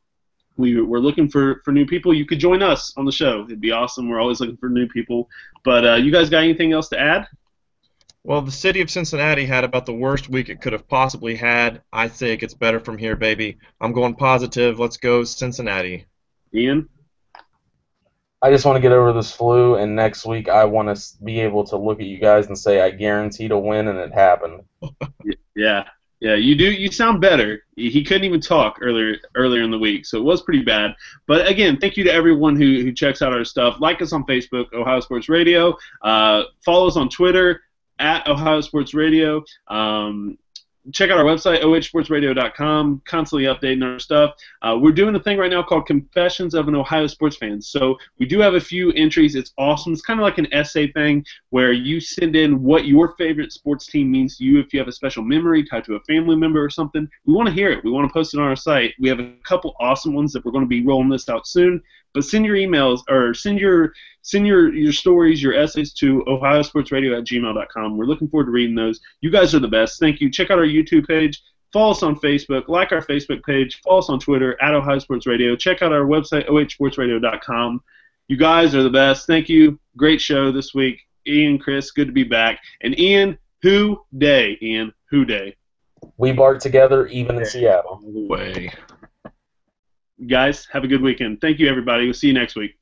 We're looking for new people. You could join us on the show. It'd be awesome. We're always looking for new people. But you guys got anything else to add? Well, the city of Cincinnati had about the worst week it could have possibly had. I say it gets better from here, baby. I'm going positive. Let's go Cincinnati. Ian? I just want to get over this flu, and next week I want to be able to look at you guys and say I guaranteed a win, and it happened. Yeah, you do. You sound better. He couldn't even talk earlier in the week, so it was pretty bad. But again, thank you to everyone who checks out our stuff. Like us on Facebook, Ohio Sports Radio. Follow us on Twitter at Ohio Sports Radio. Check out our website, ohsportsradio.com, constantly updating our stuff. We're doing a thing right now called Confessions of an Ohio Sports Fan. So we do have a few entries. It's awesome. It's kind of like an essay thing where you send in what your favorite sports team means to you. If you have a special memory tied to a family member or something, we want to hear it. We want to post it on our site. We have a couple awesome ones that we're going to be rolling this out soon. But send your emails or send your stories, your essays to ohiosportsradio@gmail.com. We're looking forward to reading those. You guys are the best. Thank you. Check out our YouTube page. Follow us on Facebook. Like our Facebook page. Follow us on Twitter at Ohio Sports Radio. Check out our website, ohsportsradio.com. You guys are the best. Thank you. Great show this week. Ian, Chris, good to be back. And Ian, who day? Ian, who day? We bark together even in Seattle. No way. Guys, have a good weekend. Thank you, everybody. We'll see you next week.